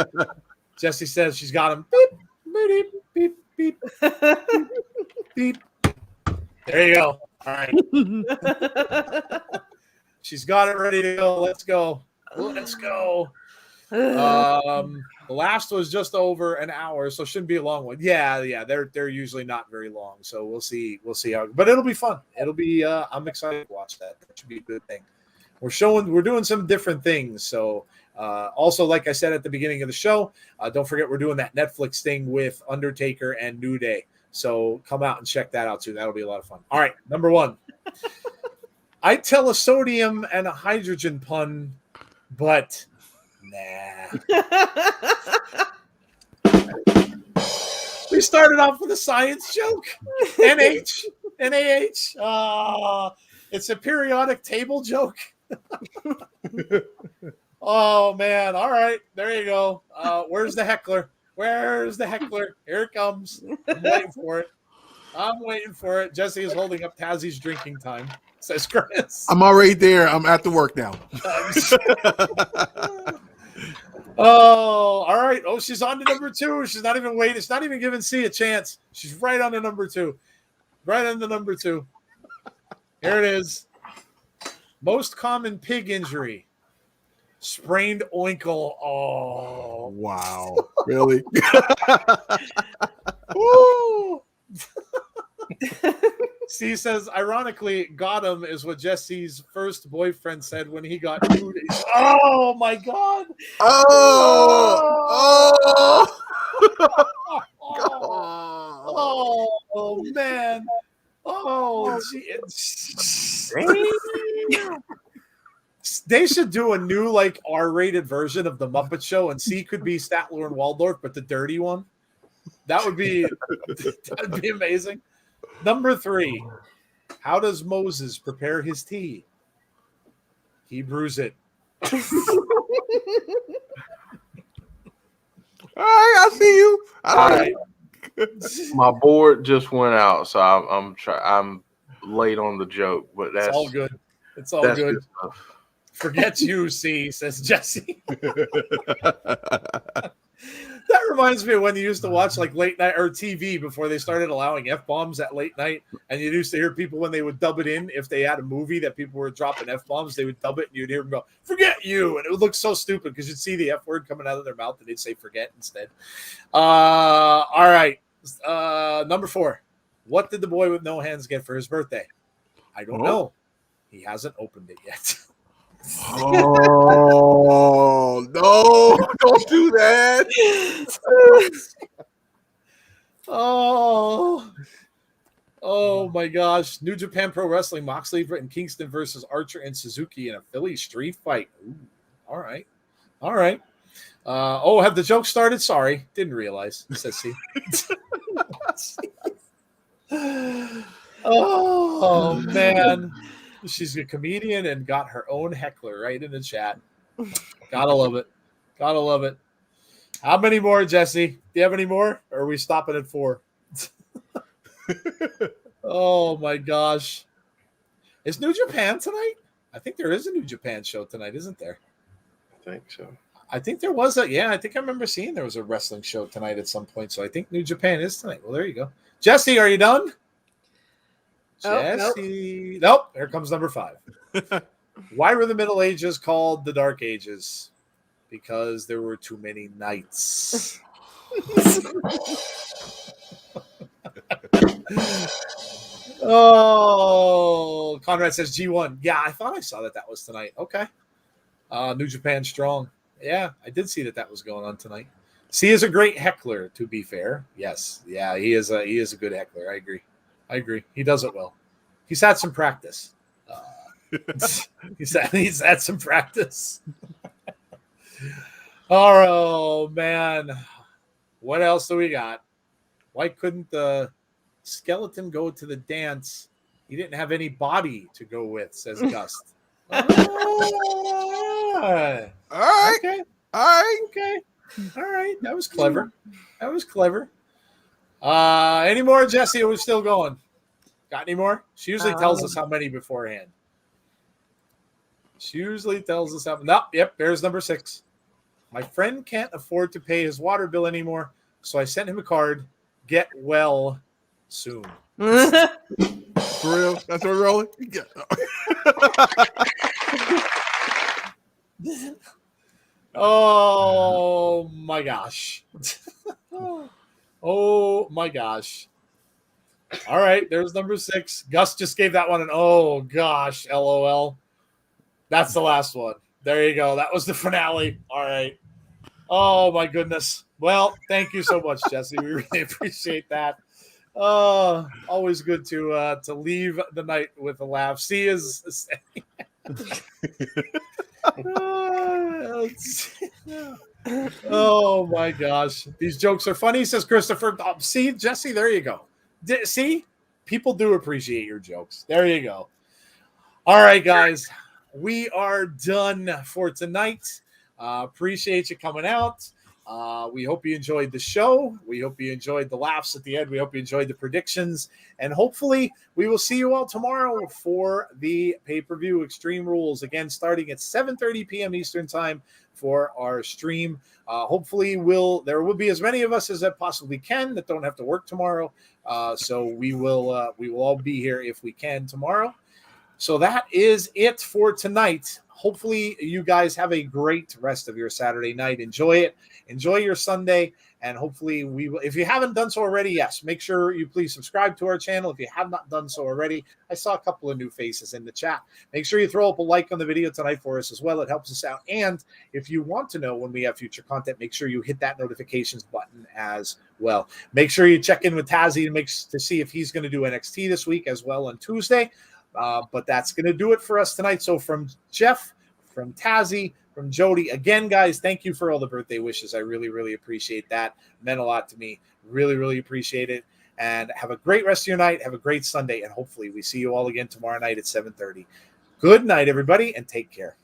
Jesse says she's got him. Beep, beep, beep, beep, beep, beep. There you go. All right. She's got it ready to go. Let's go. The last was just over an hour, so it shouldn't be a long one. Yeah. They're usually not very long, so we'll see how. But it'll be fun. It'll be. I'm excited to watch that. That should be a good thing. We're doing some different things. So also, like I said at the beginning of the show, don't forget we're doing that Netflix thing with Undertaker and New Day. So come out and check that out too. That'll be a lot of fun. All right, number one. I tell a sodium and a hydrogen pun, but nah. We started off with a science joke. NaH. It's a periodic table joke. Oh, man. All right. There you go. Where's the heckler? Here it comes. I'm waiting for it. Jesse is holding up Tazzy's drinking time, says Chris. I'm already there. I'm at the work now. Oh, all right. Oh, she's on to number two. She's not even waiting. It's not even giving C a chance. She's right on to number two. Here it is. Most common pig injury. Sprained oinkle. Oh. Wow. Really? Woo! C says, ironically, got him is what Jesse's first boyfriend said when he got nudies. Oh, my God. Oh, man. Oh, gee. They should do a new, like, R-rated version of the Muppet Show, and C could be Statler and Waldorf, but the dirty one. That'd be amazing. Number 3. How does Moses prepare his tea? He brews it. All right, I see you. All right. My board just went out, so I'm late on the joke, but that's all good. It's all good. Forget you, C, says Jesse. That reminds me of when you used to watch like late night or TV before they started allowing F-bombs at late night. And you used to hear people when they would dub it in, if they had a movie that people were dropping F-bombs, they would dub it and you'd hear them go, forget you. And it would look so stupid because you'd see the F word coming out of their mouth and they'd say forget instead. All right. Number 4. What did the boy with no hands get for his birthday? I don't know. He hasn't opened it yet. Oh, no, don't do that. Oh my gosh. New Japan Pro Wrestling, Moxley and Kingston versus Archer and Suzuki in a Philly street fight. Ooh, all right. Have the jokes started? Sorry. Didn't realize, says he. Oh, man. She's a comedian and got her own heckler right in the chat. Gotta love it. How many more, Jesse? Do you have any more? Or are we stopping at 4? Oh, my gosh. Is New Japan tonight? I think there is a New Japan show tonight, isn't there? I think so. I think there was I think I remember seeing there was a wrestling show tonight at some point. So I think New Japan is tonight. Well, there you go. Jesse, are you done? Jesse. Nope. Here comes number 5. Why were the Middle Ages called the Dark Ages? Because there were too many nights. Oh, Conrad says G1. Yeah, I thought I saw that was tonight. Okay. New Japan Strong. Yeah, I did see that was going on tonight. C is a great heckler, to be fair. Yes. Yeah, he is a good heckler. I agree. He does it well. He's had some practice. He's had some practice. Oh, man. What else do we got? Why couldn't the skeleton go to the dance? He didn't have any body to go with, says Gust. All right. Okay. All right. That was clever. Any more, Jesse? Are we still going? Got any more? She usually tells us how many beforehand. Yep, there's number 6. My friend can't afford to pay his water bill anymore, so I sent him a card. Get well soon. For real? That's what we're rolling? Yeah. Oh, my gosh. Oh, my gosh. All right, there's number 6. Gus just gave that one an oh, gosh, LOL. That's the last one. There you go. That was the finale. All right. Oh, my goodness. Well, thank you so much, Jesse. We really appreciate that. Always good to leave the night with a laugh. C is oh my gosh, these jokes are funny, says Christopher. See, Jesse, there you go. See, people do appreciate your jokes. There you go. All right, guys, we are done for tonight. Appreciate you coming out. We hope you enjoyed the show. We hope you enjoyed the laughs at the end. We hope you enjoyed the predictions. And hopefully we will see you all tomorrow for the pay-per-view Extreme Rules. Again, starting at 7:30 p.m. Eastern Time for our stream. Hopefully there will be as many of us as that possibly can that don't have to work tomorrow. So we will all be here if we can tomorrow. So that is it for tonight. Hopefully you guys have a great rest of your Saturday night. Enjoy it. Enjoy your Sunday. And hopefully we will, if you haven't done so already, yes, make sure you please subscribe to our channel. If you have not done so already, I saw a couple of new faces in the chat. Make sure you throw up a like on the video tonight for us as well. It helps us out. And if you want to know when we have future content, make sure you hit that notifications button as well. Make sure you check in with Tazzy to see if he's going to do NXT this week as well on Tuesday. But that's going to do it for us tonight. So from Jeff, from Tazzy, from Jody, again, guys, thank you for all the birthday wishes. I really, really appreciate that. It meant a lot to me. Really, really appreciate it. And have a great rest of your night. Have a great Sunday. And hopefully we see you all again tomorrow night at 7:30. Good night, everybody, and take care.